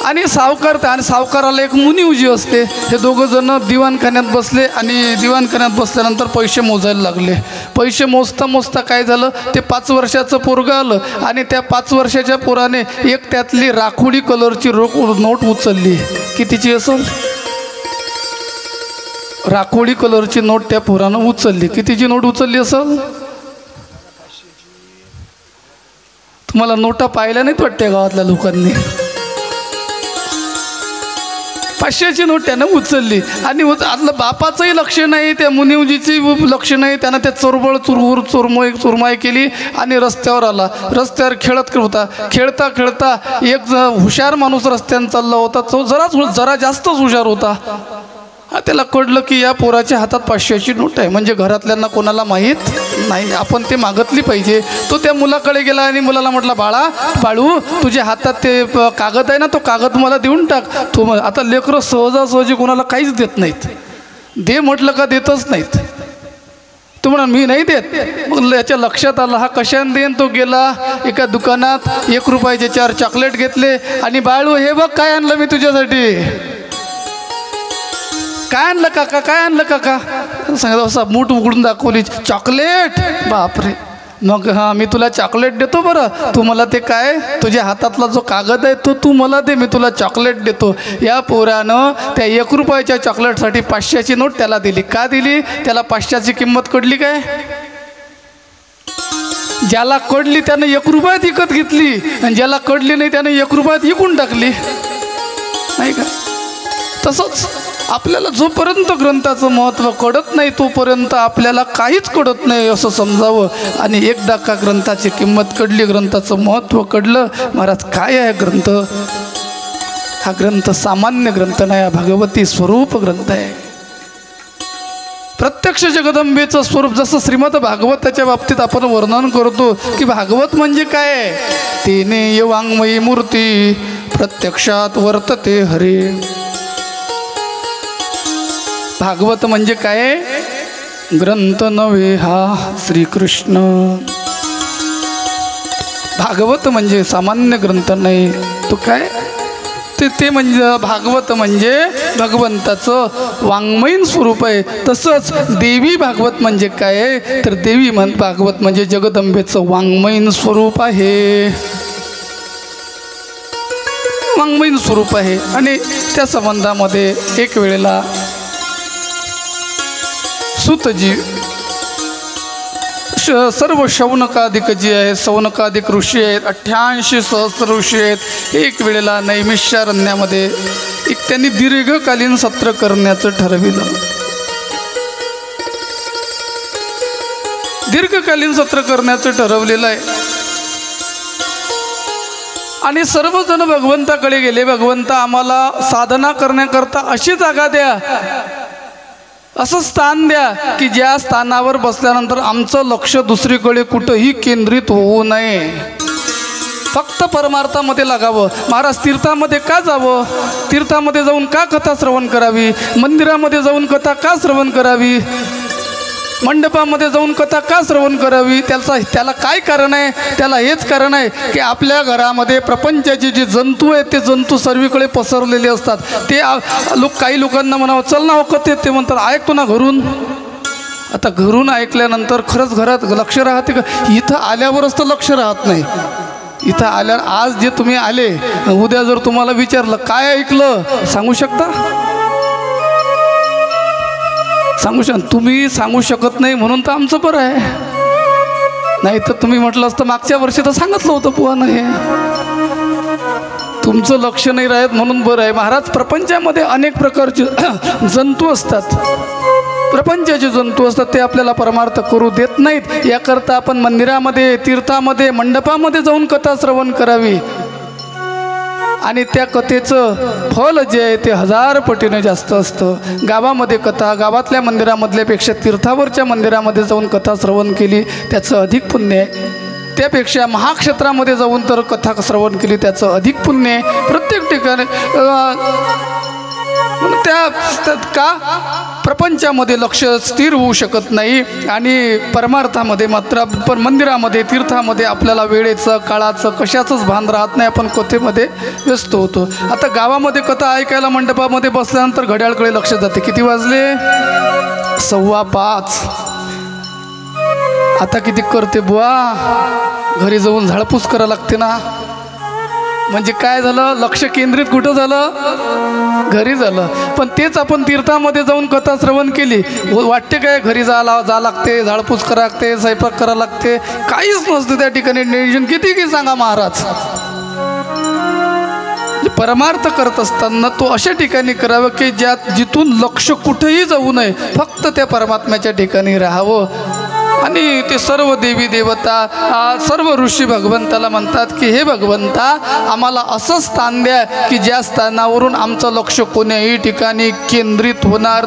आणि सावकाराला एक मुनिवजी असते. हे दोघं जण दिवाणखान्यात बसले आणि दिवाणखान्यात बसल्यानंतर पैसे मोजायला लागले. पैसे मोजता काय झालं, ते 5 वर्षाचं पोरगं आलं आणि त्या 5 वर्षाच्या पोराने एक त्यातली राखोडी कलरची नोट उचलली. कितीची असेल? राखोडी कलरची नोट त्या पोरानं उचलली. कितीची नोट उचलली असेल? तुम्हाला नोटा पाहिल्या नाहीत वाटते गावातल्या लोकांनी. 500ची नोट त्यानं उचलली आणि आतलं बापाचंही लक्ष नाही, त्या मुनिवजीची लक्ष नाही. त्यानं त्या चुरमाई केली आणि रस्त्यावर आला. रस्त्यावर खेळत होता. खेळता एक हुशार माणूस रस्त्यानं चालला होता. तो जरा जास्तच हुशार होता. त्याला कळलं की या पोराच्या हातात 500ची नोट आहे, म्हणजे घरातल्यांना कोणाला माहीत नाही, आपण ते मागितली पाहिजे. तो त्या मुलाकडे गेला आणि मुलाला म्हटला, बाळू तुझ्या हातात ते कागद आहे ना, तो कागद मला देऊन टाक. तू आता लेकरं सहजासहजी कोणाला काहीच देत नाहीत. दे म्हटलं का देतच नाहीत. तो म्हणा मी नाही देत. मग याच्या लक्षात आलं हा कशाने देईन. तो गेला एका दुकानात, 1 रुपयाचे 4 चॉकलेट घेतले आणि बाळू हे बघ काय आणलं मी तुझ्यासाठी. काय आणलं काका, काय आणलं काका? सांगितलं. असा मूठ उघडून दाखवली, चॉकलेट. बापरे. मग हां मी तुला चॉकलेट देतो बरं. तू मला ते काय तुझ्या हातातला जो कागद आहे तो तू मला दे, मी तुला चॉकलेट देतो. या पोरानं त्या 1 रुपयाच्या चॉकलेटसाठी 500ची नोट त्याला दिली. का दिली? त्याला 500ची किंमत कळली काय? ज्याला कळली त्यानं 1 रुपयात विकत घेतली आणि ज्याला कळली नाही त्यानं 1 रुपयात विकून टाकली, नाही का? तसंच आपल्याला जोपर्यंत ग्रंथाचं महत्त्व कळत नाही तोपर्यंत आपल्याला काहीच कळत नाही असं समजावं. आणि एकदा का ग्रंथाची किंमत कळली, ग्रंथाचं महत्त्व कळलं, महाराज काय आहे ग्रंथ? हा ग्रंथ सामान्य ग्रंथ नाही, हा भगवती स्वरूप ग्रंथ आहे. प्रत्यक्ष जगदंबेचं स्वरूप. जसं श्रीमद भागवताच्या बाबतीत आपण वर्णन करतो की भागवत म्हणजे काय? तेने वाङ्मयी मूर्ती प्रत्यक्षात वर्तते हरी. भागवत म्हणजे काय? ग्रंथ नव्हे हा श्रीकृष्ण. भागवत म्हणजे सामान्य ग्रंथ नाही, तो काय ते म्हणजे भागवत म्हणजे भगवंताचं वाङ्मयीन स्वरूप आहे. तसंच देवी भागवत म्हणजे काय? तर देवी भागवत म्हणजे जगदंबेचं वाङ्मयीन स्वरूप आहे, वाङ्मयीन स्वरूप आहे. आणि त्या संबंधामध्ये एक वेळेला सूतजी सर्व शौनकाधिक जे आहेत, शौनकाधिक ऋषी आहेत, 88 सहस्र ऋषी आहेत. एक वेळेला नैमिषारण्यामध्ये त्यांनी दीर्घकालीन सत्र करण्याचं ठरविलं. दीर्घकालीन सत्र करण्याचं ठरवलेलं आहे. आणि सर्वजण भगवंताकडे गेले, भगवंता आम्हाला साधना करण्याकरता अशी जागा द्या, असं स्थान द्या की ज्या स्थानावर बसल्यानंतर आमचं लक्ष दुसरीकडे कुठंही केंद्रित होऊ नये, फक्त परमार्थामध्ये लागावं. महाराज तीर्थामध्ये का जावं, तीर्थामध्ये जाऊन का कथा श्रवण करावी, मंदिरामध्ये जाऊन कथा का श्रवण करावी, मंडपामध्ये जाऊन कथा का श्रवण करावी, त्याला काय कारण आहे, त्याला हेच कारण आहे की आपल्या घरामध्ये प्रपंचाचे जे जंतू आहेत ते जंतू सर्वीकडे पसरलेले असतात. ते काही लोकांना म्हणावं चल ना होकत ते म्हणतात ऐकतो ना घरून. आता घरून ऐकल्यानंतर खरंच घरात लक्ष राहते का, इथं आल्यावरच तर लक्ष राहत नाही. इथं आल्यावर आज जे तुम्ही आले, उद्या जर तुम्हाला विचारलं काय ऐकलं सांगू शकता, तुम्ही सांगू शकत नाही म्हणून तर आमचं बरं आहे. नाही तर तुम्ही म्हटलं असतं मागच्या वर्षी तर सांगितलं होतं बुवानं हे. तुमचं लक्ष नाही राहत म्हणून बरं आहे. महाराज प्रपंचामध्ये अनेक प्रकारचे जंतू असतात, प्रपंचाचे जंतू असतात, ते आपल्याला परमार्थ करू देत नाहीत. याकरता आपण मंदिरामध्ये, तीर्थामध्ये, मंडपामध्ये जाऊन कथा श्रवण करावी आणि त्या कथेचं फल जे आहे ते 1000 पटीने जास्त असतं. गावामध्ये कथा, गावातल्या मंदिरामधल्यापेक्षा तीर्थावरच्या मंदिरामध्ये जाऊन कथा श्रवण केली त्याचं अधिक पुण्य आहे. त्यापेक्षा महाक्षेत्रामध्ये जाऊन तर कथा श्रवण केली त्याचं अधिक पुण्य आहे. प्रत्येक ठिकाणी त्या का प्रपंचामध्ये लक्ष स्थिर होऊ शकत नाही आणि परमार्थामध्ये मात्र मंदिरामध्ये, तीर्थामध्ये आपल्याला वेळेचं, काळाचं, कशाचंच भान राहत नाही. आपण कथेमध्ये व्यस्त होतो. आता गावामध्ये कथा ऐकायला मंडपामध्ये बसल्यानंतर घड्याळकडे लक्ष जाते, किती वाजले, 5:15. आता किती करते बुवा, घरी जाऊन झाडपूस करावं लागते ना. म्हणजे काय झालं, लक्ष केंद्रित कुठं झालं, घरी झालं. पण तेच आपण तीर्थामध्ये जाऊन कथा श्रवण केली, वाटते काय घरी जा लागते, झाडपूस करा लागते, स्वयंपाक करा लागते, काहीच नसतं त्या ठिकाणी नियोजन. किती सांगा महाराज, परमार्थ करत असताना तो अशा ठिकाणी करावं की जिथून लक्ष कुठेही जाऊ नये, फक्त त्या परमात्म्याच्या ठिकाणी राहावं. आणि ते सर्व देवी देवता, सर्व ऋषी भगवंताला म्हणतात की हे भगवंता आम्हाला असं स्थान द्या की ज्या स्थानावरून आमचं लक्ष कोण्याही ठिकाणी केंद्रित होणार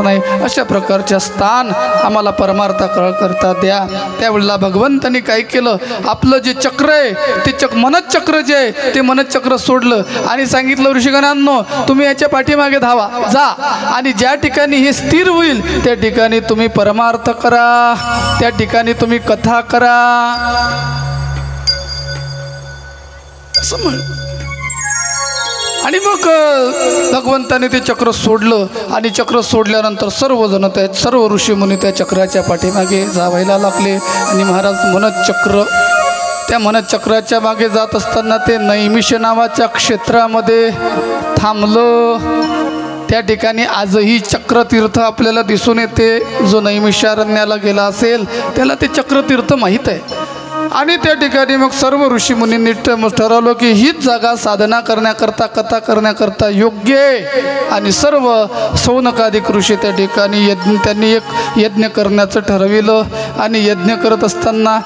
नाही. अशा प्रकारच्या स्थान आम्हाला परमार्थाकरता द्या. त्यावेळेला भगवंतांनी काय केलं, आपलं जे चक्र आहे ते मनचक्र जे आहे ते मनचक्र सोडलं आणि सांगितलं ऋषिगणांनो तुम्ही याच्या पाठीमागे धावा जा आणि ज्या ठिकाणी हे स्थिर होईल त्या ठिकाणी तुम्ही परमार्थ करा, त्या ठिकाणी तुम्ही कथा करा असं म्हण. आणि मग भगवंताने ते चक्र सोडलं आणि चक्र सोडल्यानंतर सर्वजण सर्व ऋषीमुनी त्या चक्राच्या पाठीमागे जावायला लागले. आणि महाराज मनचक्र, त्या मनचक्राच्या मागे जात असताना ते नैमिष नावाच्या क्षेत्रामध्ये थांबलं. त्या ठिकाणी आजही चक्रतीर्थ आपल्याला दिसून येते. जो नैमिषारण्याला गेला असेल त्याला ते चक्रतीर्थ माहीत आहे. आणि त्या ठिकाणी मग सर्व ऋषीमुनींनी ठरवलं की हीच जागा साधना करण्याकरता, कथा करण्याकरता योग्य आहे. आणि सर्व सौनकादिक ऋषी त्या ठिकाणी त्यांनी एक यज्ञ करण्याचं ठरविलं. आणि यज्ञ करत असताना,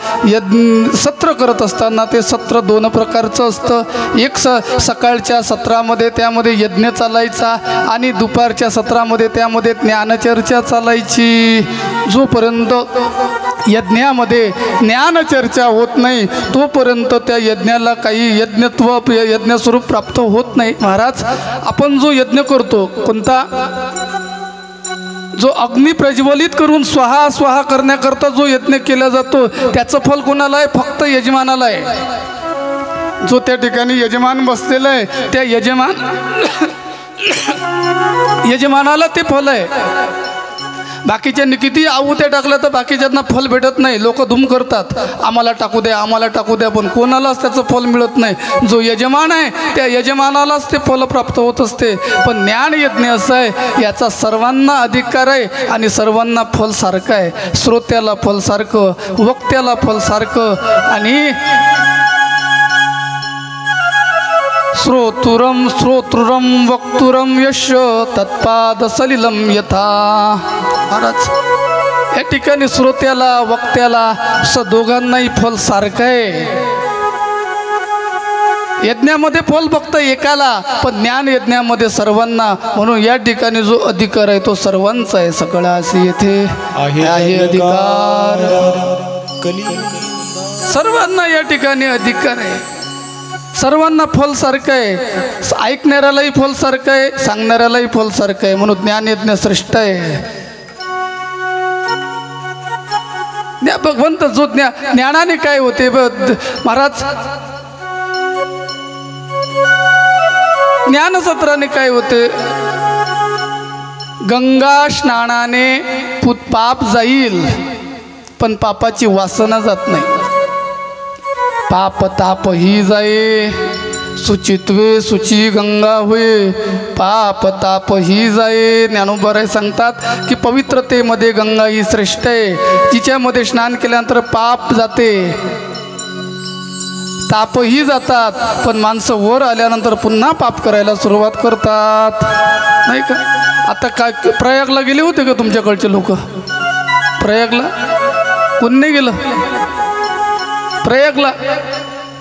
सत्र करत असताना ते सत्र 2 प्रकारचं असतं. एक सकाळच्या सत्रामध्ये त्यामध्ये यज्ञ चालायचा आणि दुपारच्या सत्रामध्ये त्यामध्ये ज्ञानचर्चा चालायची. जोपर्यंत यज्ञामध्ये ज्ञानचर्चा होत नाही तोपर्यंत त्या यज्ञाला काही यज्ञस्वरूप प्राप्त होत नाही. महाराज आपण जो यज्ञ करतो, कोणता, जो अग्नी प्रज्वलित करून स्वाहा स्वाहा करण्याकरता जो यज्ञ केला जातो त्याचं फल कोणाला आहे, फक्त यजमानाला आहे. जो त्या ठिकाणी यजमान बसलेला आहे त्या यजमानाला ते फल आहे. बाकीच्यांनी किती आहुत्या टाकल्या तर बाकीच्यांना फल भेटत नाही. लोक धूम करतात, आम्हाला टाकू द्या, आम्हाला टाकू द्या, पण कोणालाच त्याचं फल मिळत नाही. जो यजमान आहे त्या यजमानालाच ते फल प्राप्त होत असते. पण ज्ञानयज्ञ असं आहे, याचा सर्वांना अधिकार आहे आणि सर्वांना फल सारखं आहे. श्रोत्याला फल सारखं, वक्त्याला फल सारखं. आणि श्रोतृरम वक्तुरम यश तत्पाद सलिलम यथा. महाराज या ठिकाणी श्रोत्याला, वक्त्याला दोघांनाही फल सारखं आहे. यज्ञामध्ये फल फक्त एकाला, पण ज्ञान यज्ञामध्ये सर्वांना. म्हणून या ठिकाणी जो अधिकार आहे तो सर्वांचा आहे. सगळासी येथे आहे अधिकार. सर्वांना या ठिकाणी अधिकार आहे. सर्वांना फल सारखं आहे. ऐकणाऱ्यालाही फल सारखं आहे, सांगणाऱ्यालाही फल सारखं आहे. म्हणून ज्ञान यज्ञ श्रेष्ठ आहे. भगवंत जो ज्ञानाने काय होते महाराज, ज्ञानसत्राने काय होते, गंगा स्नानाने पाप जाईल पण पापाची वासना जात नाही. पाप ताप ही जाये सुचित्वे सुची गंगा होय, पाप ताप ही जाये. ज्ञानोबराय सांगतात की पवित्रतेमध्ये गंगा ही श्रेष्ठ आहे. तिच्यामध्ये स्नान केल्यानंतर पाप जाते, तापही जातात. पण माणसं वर आल्यानंतर पुन्हा पाप करायला सुरुवात करतात, नाही का? आता काय प्रयागला गेले होते का तुमच्याकडचे लोक? प्रयागला कोण नाही गेलं? प्रयागला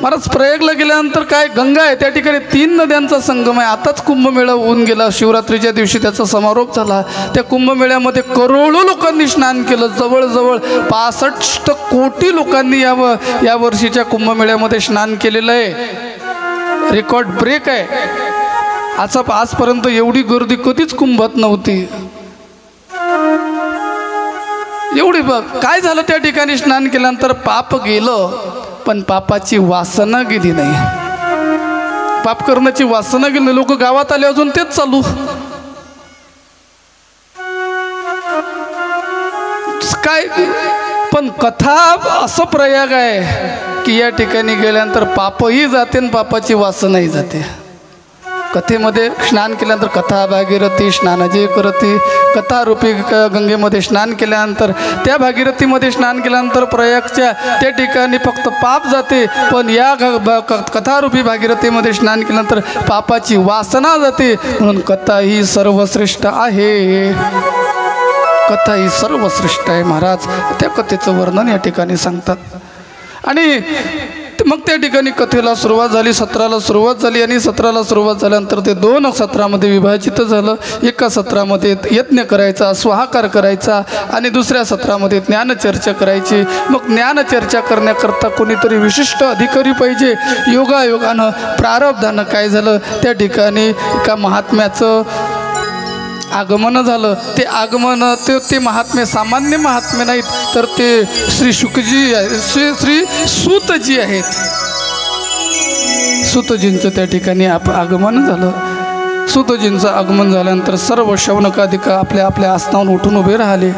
महाराज, प्रयागला गेल्यानंतर काय गंगा आहे, त्या ठिकाणी 3 नद्यांचा संगम आहे. आताच कुंभमेळा होऊन गेला, शिवरात्रीच्या दिवशी त्याचा समारोप झाला. त्या कुंभमेळ्यामध्ये करोडो लोकांनी स्नान केलं. जवळजवळ 65 कोटी लोकांनी या वर्षीच्या कुंभमेळ्यामध्ये स्नान केलेलं आहे. रेकॉर्ड ब्रेक आहे. आजपर्यंत एवढी गर्दी कधीच कुंभात नव्हती. एवढी काय झालं, त्या ठिकाणी स्नान केल्यानंतर पाप गेलं पण पापाची वासना गेली नाही. पाप करण्याची वासना गेली. लोक गावात आले अजून तेच चालू. काय पण कथा असं प्रयाग आहे की या ठिकाणी गेल्यानंतर पापही जाते आणि पापाची वासनाही जाते. कथेमध्ये स्नान केल्यानंतर कथा भागीरथी स्नानजे करती, कथारूपी गंगेमध्ये स्नान केल्यानंतर, त्या भागीरथीमध्ये स्नान केल्यानंतर प्रयागच्या त्या ठिकाणी फक्त पाप जाते. पण या कथारूपी भागीरथीमध्ये स्नान केल्यानंतर पापाची वासना जाते. म्हणून कथा ही सर्वश्रेष्ठ आहे. कथा ही सर्वश्रेष्ठ आहे महाराज. त्या कथेचं वर्णन या ठिकाणी सांगतात. आणि मग त्या ठिकाणी कथेला सुरुवात झाली, सत्राला सुरुवात झाली. आणि सत्राला सुरुवात झाल्यानंतर ते 2 सत्रामध्ये विभाजित झालं. एका सत्रामध्ये यज्ञ करायचा, स्वाहाकार करायचा, आणि दुसऱ्या सत्रामध्ये ज्ञानचर्चा करायची. मग ज्ञानचर्चा करण्याकरता कोणीतरी विशिष्ट अधिकारी पाहिजे. योगायोगानं प्रारब्धानं काय झालं, त्या ठिकाणी एका महात्म्याचं आगमन झालं. ते आगमन ते महात्मे सामान्य महात्मे नाहीत, तर ते श्री शुकजी श्री सूतजी आहेत. सूतजींचं त्या ठिकाणी आगमन झालं. सूतजींचं आगमन झाल्यानंतर सर्व शौनकाधिक आपल्या आपल्या आसनावरून उठून उभे राहिले.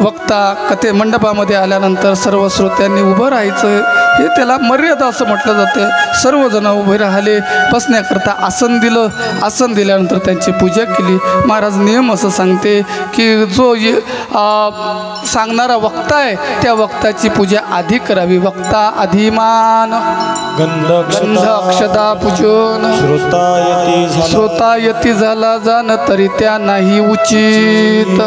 वक्ता कथे मंडपामध्ये आल्यानंतर सर्व श्रोत्यांनी उभं राहायचं. हे त्याला मर्यादा असं म्हटलं जातं. सर्वजण उभे राहिले. बसण्याकरता आसन दिलं. आसन दिल्यानंतर त्यांची पूजा केली. महाराज नियम असं सांगते की जो सांगणारा वक्ता आहे त्या वक्ताची पूजा आधी करावी. वक्ता अधिमान गंध अक्षदा पूजन श्रोता यती झाला जाण तरी त्या नाही उचित.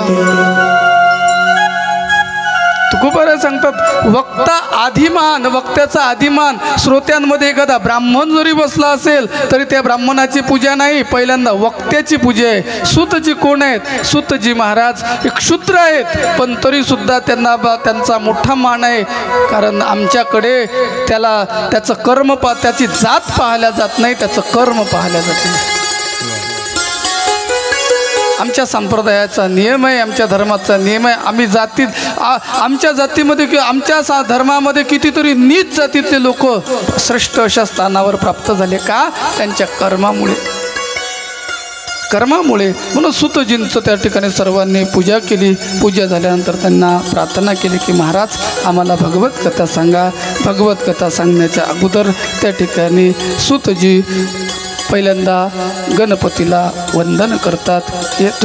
तुकोबाराय सांगतात वक्ता आधिमान, वक्त्याचा आधिमान. श्रोत्यांमध्ये एखादा ब्राह्मण जरी बसला असेल तरी त्या ब्राह्मणाची पूजा नाही, पहिल्यांदा वक्त्याची पूजा आहे. सूतजी कोण आहेत? सूतजी महाराज एक शूद्र आहेत, पण तरी सुद्धा त्यांचा मोठा मान आहे. कारण आमच्याकडे त्याचं कर्म त्याची जात पाहिल्या जात नाही, त्याचं कर्म पाहिल्या जाते. आमच्या संप्रदायाचा नियम आहे, आमच्या धर्माचा नियम आहे. आमच्या जातीमध्ये किंवा आमच्या धर्मामध्ये कितीतरी नीच जातीतले लोक श्रेष्ठ अशा स्थानावर प्राप्त झाले. का? त्यांच्या कर्मामुळे. म्हणून सूतजींचं त्या ठिकाणी सर्वांनी पूजा केली. पूजा झाल्यानंतर त्यांना प्रार्थना केली की महाराज आम्हाला भगवत कथा सांगा. भगवत कथा सांगण्याच्या अगोदर त्या ठिकाणी सूतजी पहिल्यांदा गणपतीला वंदन करतात.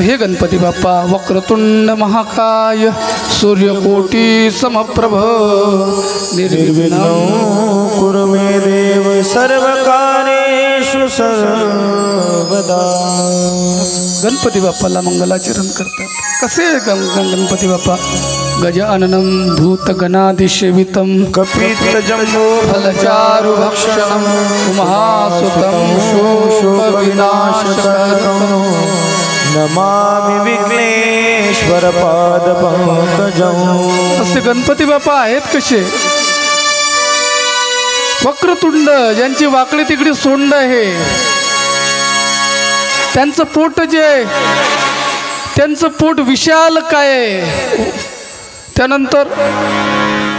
हे गणपती बाप्पा वक्रतुंड महाकाय सूर्यकोटी समप्रभ निर्विघ्नं कुरु मे देव सर्वकार्येषु सर्वदा. गणपती बाप्पाला मंगलाचरण करतात. कसे गणपती बाप्पा? गजाननं भूतगणाधिसेवितं कपित्तजम्बो फलचारुभक्षणं उमासुतं शोकविनाशकरं नमामि विघ्नेश्वर पादपङ्कजं. असे गणपती बाप्पा आहेत कसे? वक्रतुंड, ज्यांची वाकडी तिकडी सोंड आहे, त्यांचं पोट जे आहे त्यांचं पोट विशाल काय आहे. त्यानंतर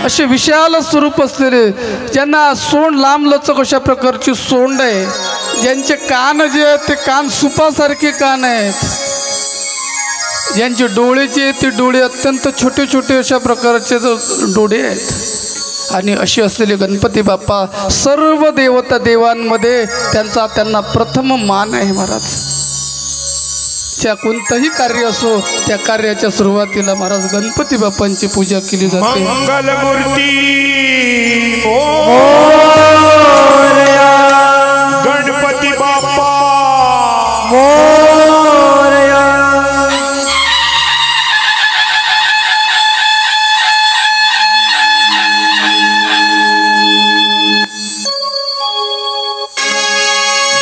असे विशाल स्वरूप असलेले, ज्यांना सोंड लांब लचक अशा प्रकारची सोंड आहे, ज्यांचे कान जे आहेत ते कान सुपासारखे कान आहेत, ज्यांचे डोळे जे आहेत ते डोळे अत्यंत छोटे छोटे अशा प्रकारचे डोळे आहेत. आणि अशी असलेले गणपती बाप्पा सर्व देवता देवांमध्ये त्यांना प्रथम मान आहे महाराज. त्या कोणतंही कार्य असो त्या कार्याच्या सुरुवातीला महाराज गणपती बाप्पांची पूजा केली जाते. मंगलमूर्ती गणपती बाप्पा मोरया.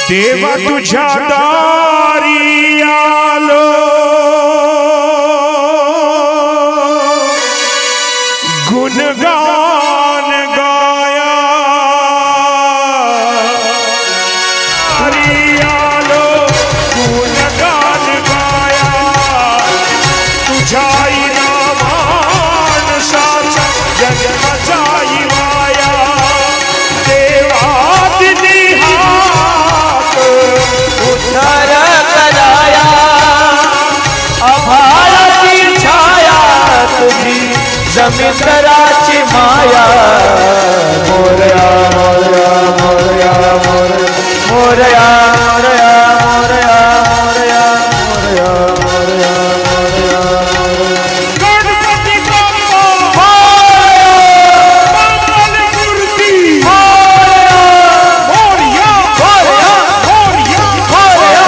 देवा तुझ्या दारी आलो, गुणगान गाया. दारी आलो, गुणगान गाया. तुझ्या माणसाचा जन्माचा वाया. देवा दिली उद्धार कराया. अभाळाची छाया तुझी जमीनदाराची माया. मोरया मोरया मोरया मोरया मोरया मोरया मोरया मोरया मोरया मोरया मोरया. गणपती बाप्पा मंगलमूर्ती मोरया मोरया मोरया मोरया. मोरया.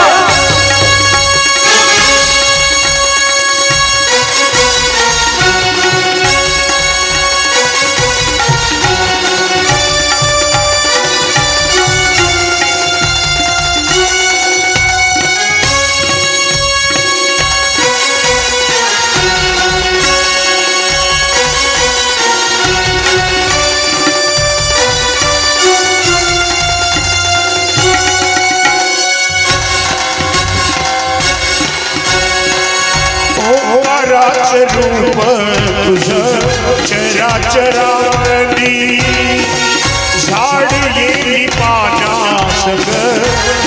ओंकाराच रूप तुझं चराचरावरती. झाड येली पानासग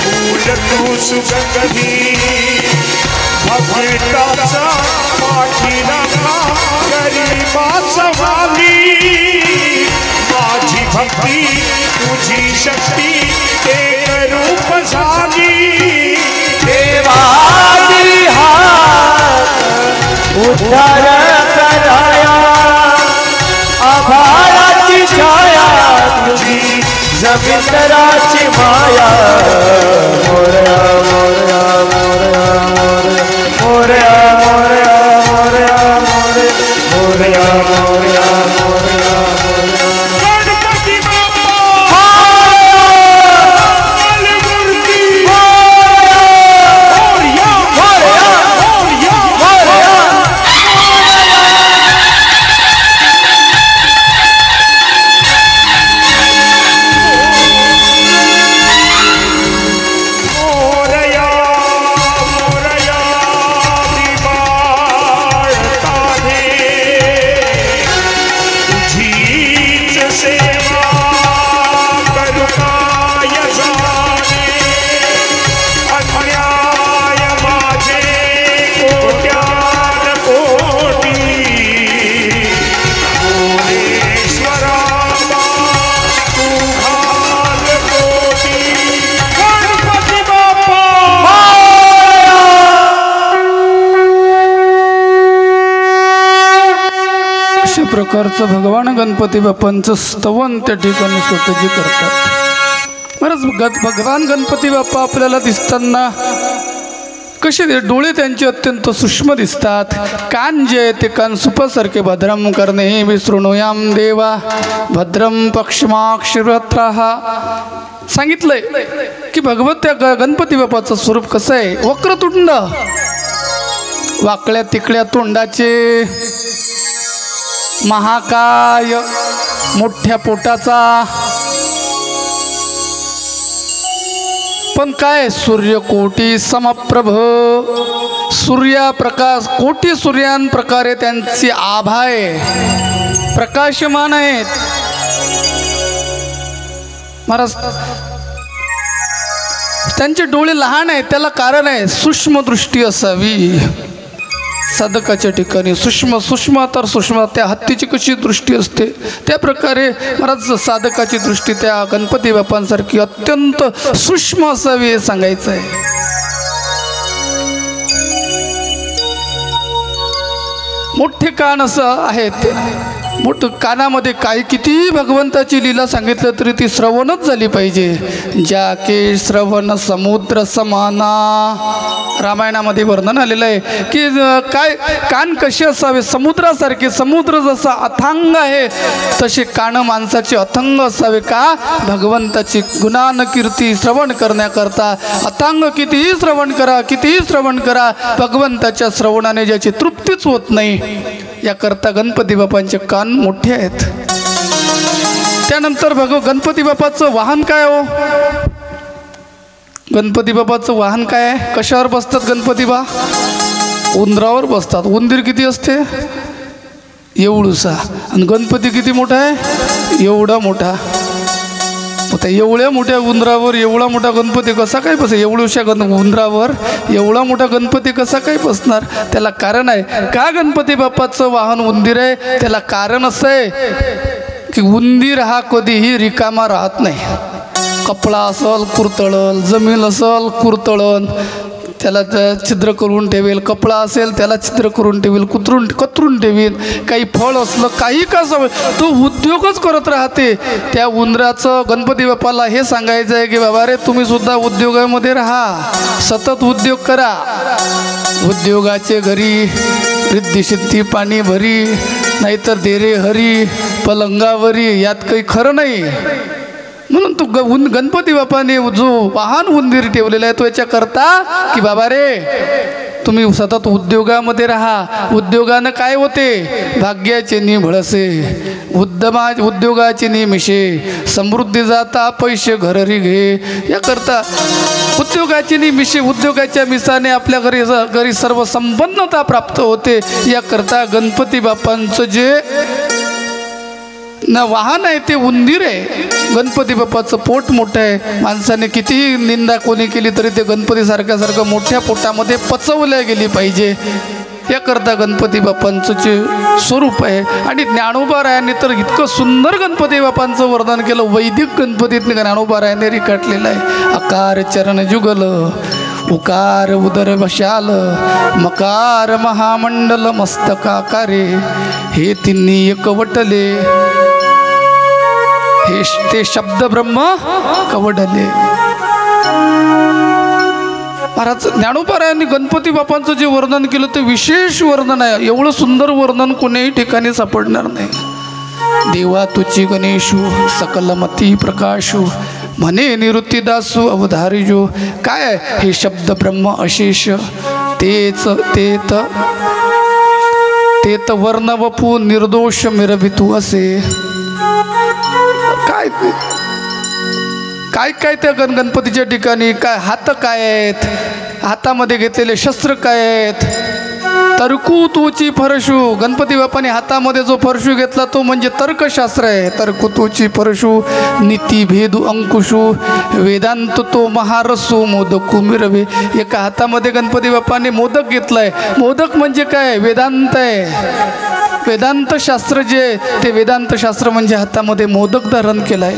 फूल तू सुगंधी. भक्ताचा पाठीला गरीबाचा वाली. माझी भक्ती तुझी शक्ती एक रूप झाली. देवादी हात उद्धार कराया. आभाळाची छाया तुझी जमीनदाराची माया. मोरया मोरया मोरया मोरया मोरया मोरया मोरया मोरया मोरया मोरया मोरया. गणपती बाप्पा मंगलमूर्ती मोरया मोरया मोरया मोरया. मोरया मोरया दिवाळताने. तुझीच सेवा करू काय जाणे. अन्याय माझे कोट्यान कोटी. भुवनेश्वरा तू घाल कोटी. गणपती बाप्पा अशा प्रकारचं भगवान गणपती बाप्पांचं स्तवन त्या ठिकाणी स्वतःची करतात. महाराज भगवान गणपती बाप्पा आपल्याला दिसताना कसे डोळे त्यांचे अत्यंत सूक्ष्म दिसतात. कान जे आहे ते कान सुपासारखे. भद्रम कर्णे विशृणुयाम देवा भद्रम पक्ष्माक्षरत्राः. सांगितलंय की भगवत त्या गणपती बाप्पाचं स्वरूप कसं आहे. वक्रतुंड, वाकड्या तिकड्या तोंडाचे, महाकाय, मोठ्या पोटाचा, पण काय सूर्यकोटी समप्रभ. सूर्यप्रकाश कोटी सूर्यांप्रकारे त्यांची आभा आहे, प्रकाशमान आहेत. महाराज त्यांचे डोळे लहान आहेत, त्याला कारण आहे सूक्ष्म दृष्टी असावी. साधकाच्या ठिकाणी सूक्ष्म तर सूक्ष्म. त्या हत्तीची कशी दृष्टी असते त्या प्रकारे महाराज साधकाची दृष्टी त्या गणपती बाप्पांसारखी अत्यंत सूक्ष्म असावी हे सांगायचं आहे. मोठे कान असं आहेत. मोठं कानामध्ये काही कितीही भगवंताची लीला सांगितलं तरी ती श्रवणच झाली पाहिजे. ज्याके श्रवण समुद्र समाना. रामायणामध्ये वर्णन आलेलं आहे की काय कान कसे असावे. समुद्रासारखे. समुद्र जसा अथांग आहे तसे कान माणसाचे अथंग असावे. का भगवंताची गुणान कीर्ती श्रवण करण्याकरता. अथांग कितीही श्रवण करा, कितीही श्रवण करा, भगवंताच्या श्रवणाने ज्याची तृप्तीच होत नाही. याकरता गणपती बाप्पांचे कान मोठे आहेत. त्यानंतर गणपती बाप्पाचं वाहन काय हो. गणपती बाप्पाचं वाहन काय आहे. कशावर बसतात गणपती बा. उंदरावर बसतात. उंदीर किती असते एवढूसा. आणि गणपती किती मोठा आहे एवढा मोठा. आता एवढ्या मोठ्या उंदरावर एवढा मोठा गणपती कसा काय बस. एवढ्याशा उंदरावर एवढा मोठा गणपती कसा काय बसणार. त्याला कारण आहे. का गणपती बाप्पाचं वाहन उंदीर आहे. त्याला कारण असं आहे की उंदीर हा कधीही रिकामा राहत नाही. कपडा असल कुरतळल, जमीन असल कुरतळन, त्याला छिद्र करून ठेवेल. कपडा असेल त्याला छिद्र करून ठेवेल, कतरून ठेवेल. काही फळ असलं काही का सवय तो उद्योगच करत राहते. त्या उंदराचं गणपती बाप्पाला हे सांगायचं आहे की बाबा रे तुम्ही सुद्धा उद्योगामध्ये राहा, सतत उद्योग करा. उद्योगाचे घरी रिद्धी सिद्धी पाणी भरी, नाहीतर देरे हरी पलंगावरी. यात काही खरं नाही. म्हणून तो गणपती बाप्पाने जो वाहन उंदीर ठेवलेला आहे तो याच्याकरता की बाबा रे तुम्ही सतत उद्योगामध्ये राहा. उद्योगानं काय होते. भाग्याचे निभळसे उद्योगाचे निमिषे, समृद्धी जाता पैसे घररी घे. याकरता उद्योगाची निमिषे, उद्योगाच्या मिसाने आपल्या घरी सर्व संपन्नता प्राप्त होते. याकरता गणपती बाप्पांचं जे वाहन आहे ते उंदीर आहे. गणपती बाप्पाचं पोट मोठं आहे. माणसाने कितीही निंदा कोणी केली तरी ते गणपती सारखं मोठ्या पोटामध्ये पचवल्या गेली पाहिजे. याकरता गणपती बाप्पांचं जे स्वरूप आहे. आणि ज्ञानोबारायांनी तर इतकं सुंदर गणपती बाप्पांचं वर्णन केलं. वैदिक गणपतीत ज्ञानोबारायांनी रेखाटलेलं आहे. अकार चरण जुगल, उकार उदर वशाल, मकार महामंडल मस्तकाकारे. हे तिन्ही एकवटले, हे ते शब्द ब्रह्म कवडले. महाराज ज्ञानोबारायांनी गणपती बाप्पांचं जे वर्णन केलं ते विशेष वर्णन आहे. एवढं सुंदर वर्णन कोणत्याही ठिकाणी सापडणार नाही. देवा तुची गणेशू सकलमती प्रकाशू, म्हणे निवृत्तीदासू अवधारिजो. काय आहे हे शब्द ब्रह्म अशेष. तेच तेत वर्णवपू निर्दोष मिरवितू असे. काय काय त्या गणपतीच्या ठिकाणी काय हात काय आहेत, हातामध्ये घेतलेले शस्त्र काय आहेत. तर्कुतूची फरशू. गणपती बाप्पाने हातामध्ये जो फरशू घेतला तो म्हणजे तर्कशास्त्र आहे. तर्कुतूची फरशू नीतिभेदू अंकुशू, वेदांत तो महारसू मोदकू मिरवे. एका हातामध्ये गणपती बाप्पाने मोदक घेतलाय. मोदक म्हणजे काय वेदांत आहे. वेदांत शास्त्र जे ते वेदांत शास्त्र म्हणजे हातामध्ये मोदक धारण केलाय.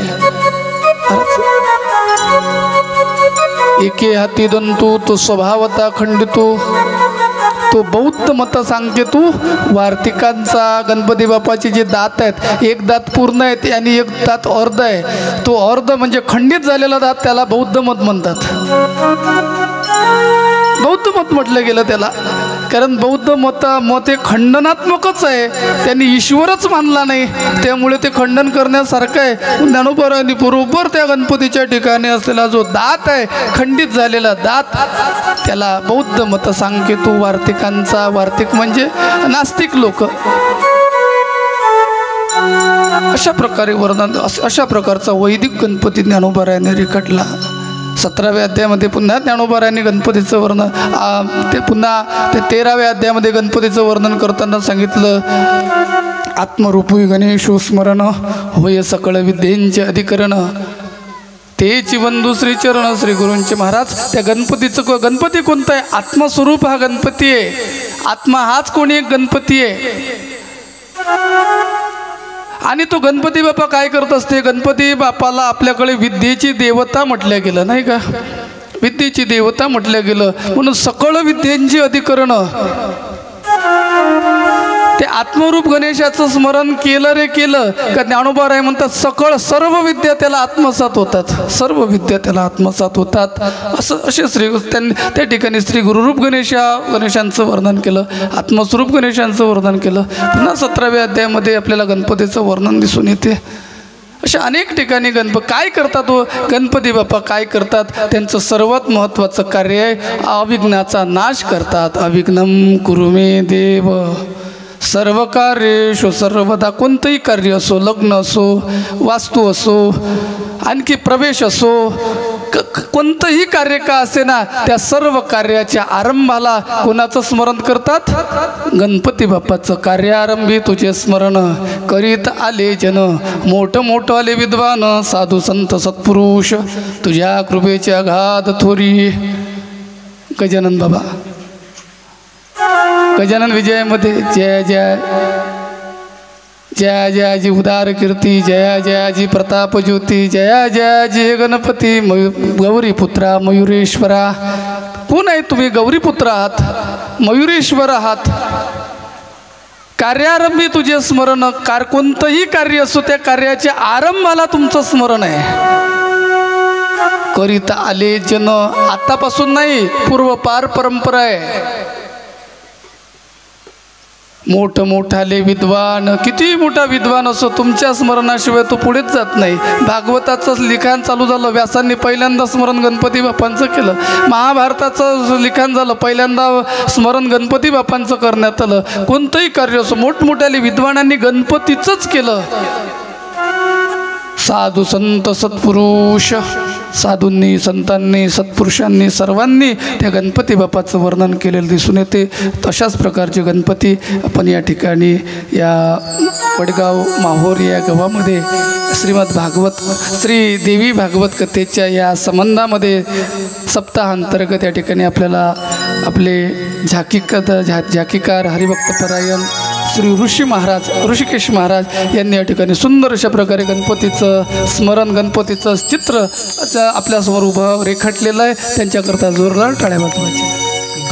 एके हाती दंतू तो स्वभावता खंडितो, तो बौद्ध मत सांगते तू वार्तिकांचा गणपती बाप्पाचे जे दात आहेत, एक दात पूर्ण आहे आणि एक दात अर्ध आहे. तो अर्ध म्हणजे खंडित झालेला दात, त्याला बौद्ध मत म्हणतात. बौद्ध मत म्हटलं गेलं त्याला, कारण बौद्ध मत हे खंडनात्मकच आहे. त्यांनी ईश्वरच मानला नाही, त्यामुळे ते खंडन करण्यासारखं आहे. ज्ञानोबारांनी बरोबर त्या गणपतीच्या ठिकाणी असलेला जो दात आहे, खंडित झालेला दात, त्याला बौद्ध मत सांगे तू वार्तिकांचा. वार्तिक म्हणजे नास्तिक लोक. अशा प्रकारे वर्णन, अशा प्रकारचा वैदिक गणपती ज्ञानोबारायांनी रेखाटला. 17व्या अध्यायामध्ये पुन्हा ज्ञानोबारायांनी गणपतीचं वर्णन, ते पुन्हा ते 13व्या अध्यायामध्ये गणपतीचं वर्णन करताना सांगितलं, आत्मरूपी गणेशो स्मरण होय सकळ विद्येंचे अधिकरण, तेची बंधू श्री चरण श्री गुरूंचे महाराज. त्या गणपतीचं, गणपती कोणता आहे? आत्मस्वरूप हा गणपती आहे. आत्मा हाच कोणी एक गणपती आहे. आणि तो गणपती बाप्पा काय करत असते? गणपती बाप्पाला आपल्याकडे विद्येची देवता म्हटलं गेलं, नाही का? विद्येची देवता म्हटलं गेलं, म्हणून सकळ विद्येंची अधिकरण. ते आत्मरूप गणेशाचं स्मरण केलं रे केलं का ज्ञानोबाराय म्हणतात सकळ सर्व विद्या त्याला आत्मसात होतात, सर्व विद्या त्याला आत्मसात होतात. असे त्यांनी त्या ठिकाणी श्री गुरुरूप गणेशांचं वर्णन केलं, आत्मस्वरूप गणेशांचं वर्णन केलं. पुन्हा 17व्या अध्यायामध्ये आपल्याला गणपतीचं वर्णन दिसून येते. अशा अनेक ठिकाणी काय करतात गणपती बाप्पा काय करतात? त्यांचं सर्वात महत्त्वाचं कार्य आहे अविघ्नाचा नाश करतात. अविघ्नम कुरु मे देव सर्व कार्येषु सर्वदा. कोणतंही कार्य असो, लग्न असो, वास्तू असो, आणखी प्रवेश असो, कोणतंही कार्य का असे ना, त्या सर्व कार्याच्या आरंभाला कोणाचं स्मरण करतात? गणपती बाप्पाचं. कार्यारंभी तुझे स्मरण करीत आले जन, मोठं आले विद्वान साधू संत सत्पुरुष, तुझ्या कृपेचे अगाध थोरी. गजानन बाबा गजानन विजयामध्ये जय जय जय जयाजी उदार कीर्ती, जया जयाजी प्रताप ज्योती, जया जयाजी गणपती गौरी पुत्रा मयुरेश्वरा. कोण आहे तुम्ही? गौरी पुत्र आहात, मयुरेश्वर आहात. कार्यारंभी तुझे स्मरण, कोणतंही कार्य असो त्या कार्याच्या आरंभाला तुमचं स्मरण आहे. करीत आले जन, आतापासून नाही, पूर्वपार परंपरा आहे. मोठाले विद्वान, किती मोठा विद्वान असो, तुमच्या स्मरणाशिवाय तो पुढेच जात नाही. भागवताचं लिखाण चालू झालं, व्यासांनी पहिल्यांदा स्मरण गणपती बाप्पांचं केलं. महाभारताचं लिखाण झालं, पहिल्यांदा स्मरण गणपती बाप्पांचं करण्यात आलं. कोणतंही कार्य असो, मोठमोठ्याले विद्वानांनी गणपतीचंच केलं. साधू संत सत्पुरुष, साधूंनी, संतांनी, सत्पुरुषांनी, सर्वांनी त्या गणपती बाप्पाचं वर्णन केलेलं दिसून येते. तशाच प्रकारचे गणपती आपण या ठिकाणी या वडगाव माहोर या गावामध्ये श्रीमद भागवत श्री देवी भागवत कथेच्या या संबंधामध्ये सप्ताहांतर्गत या ठिकाणी आपल्याला आपले झाकीकार हरिभक्तपरायण श्री ऋषिकेश महाराज यांनी या ठिकाणी सुंदर अशा प्रकारे गणपतीचं स्मरण, गणपतीचं चित्र आपल्यासमोर उभं रेखाटलेलं आहे. त्यांच्याकरता जोरदार टाळ्या वाजवायच्या.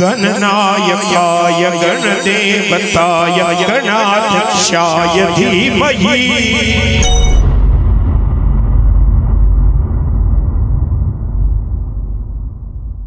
गणनायकाय गणदेवताय गणाध्यक्षाय धीमहि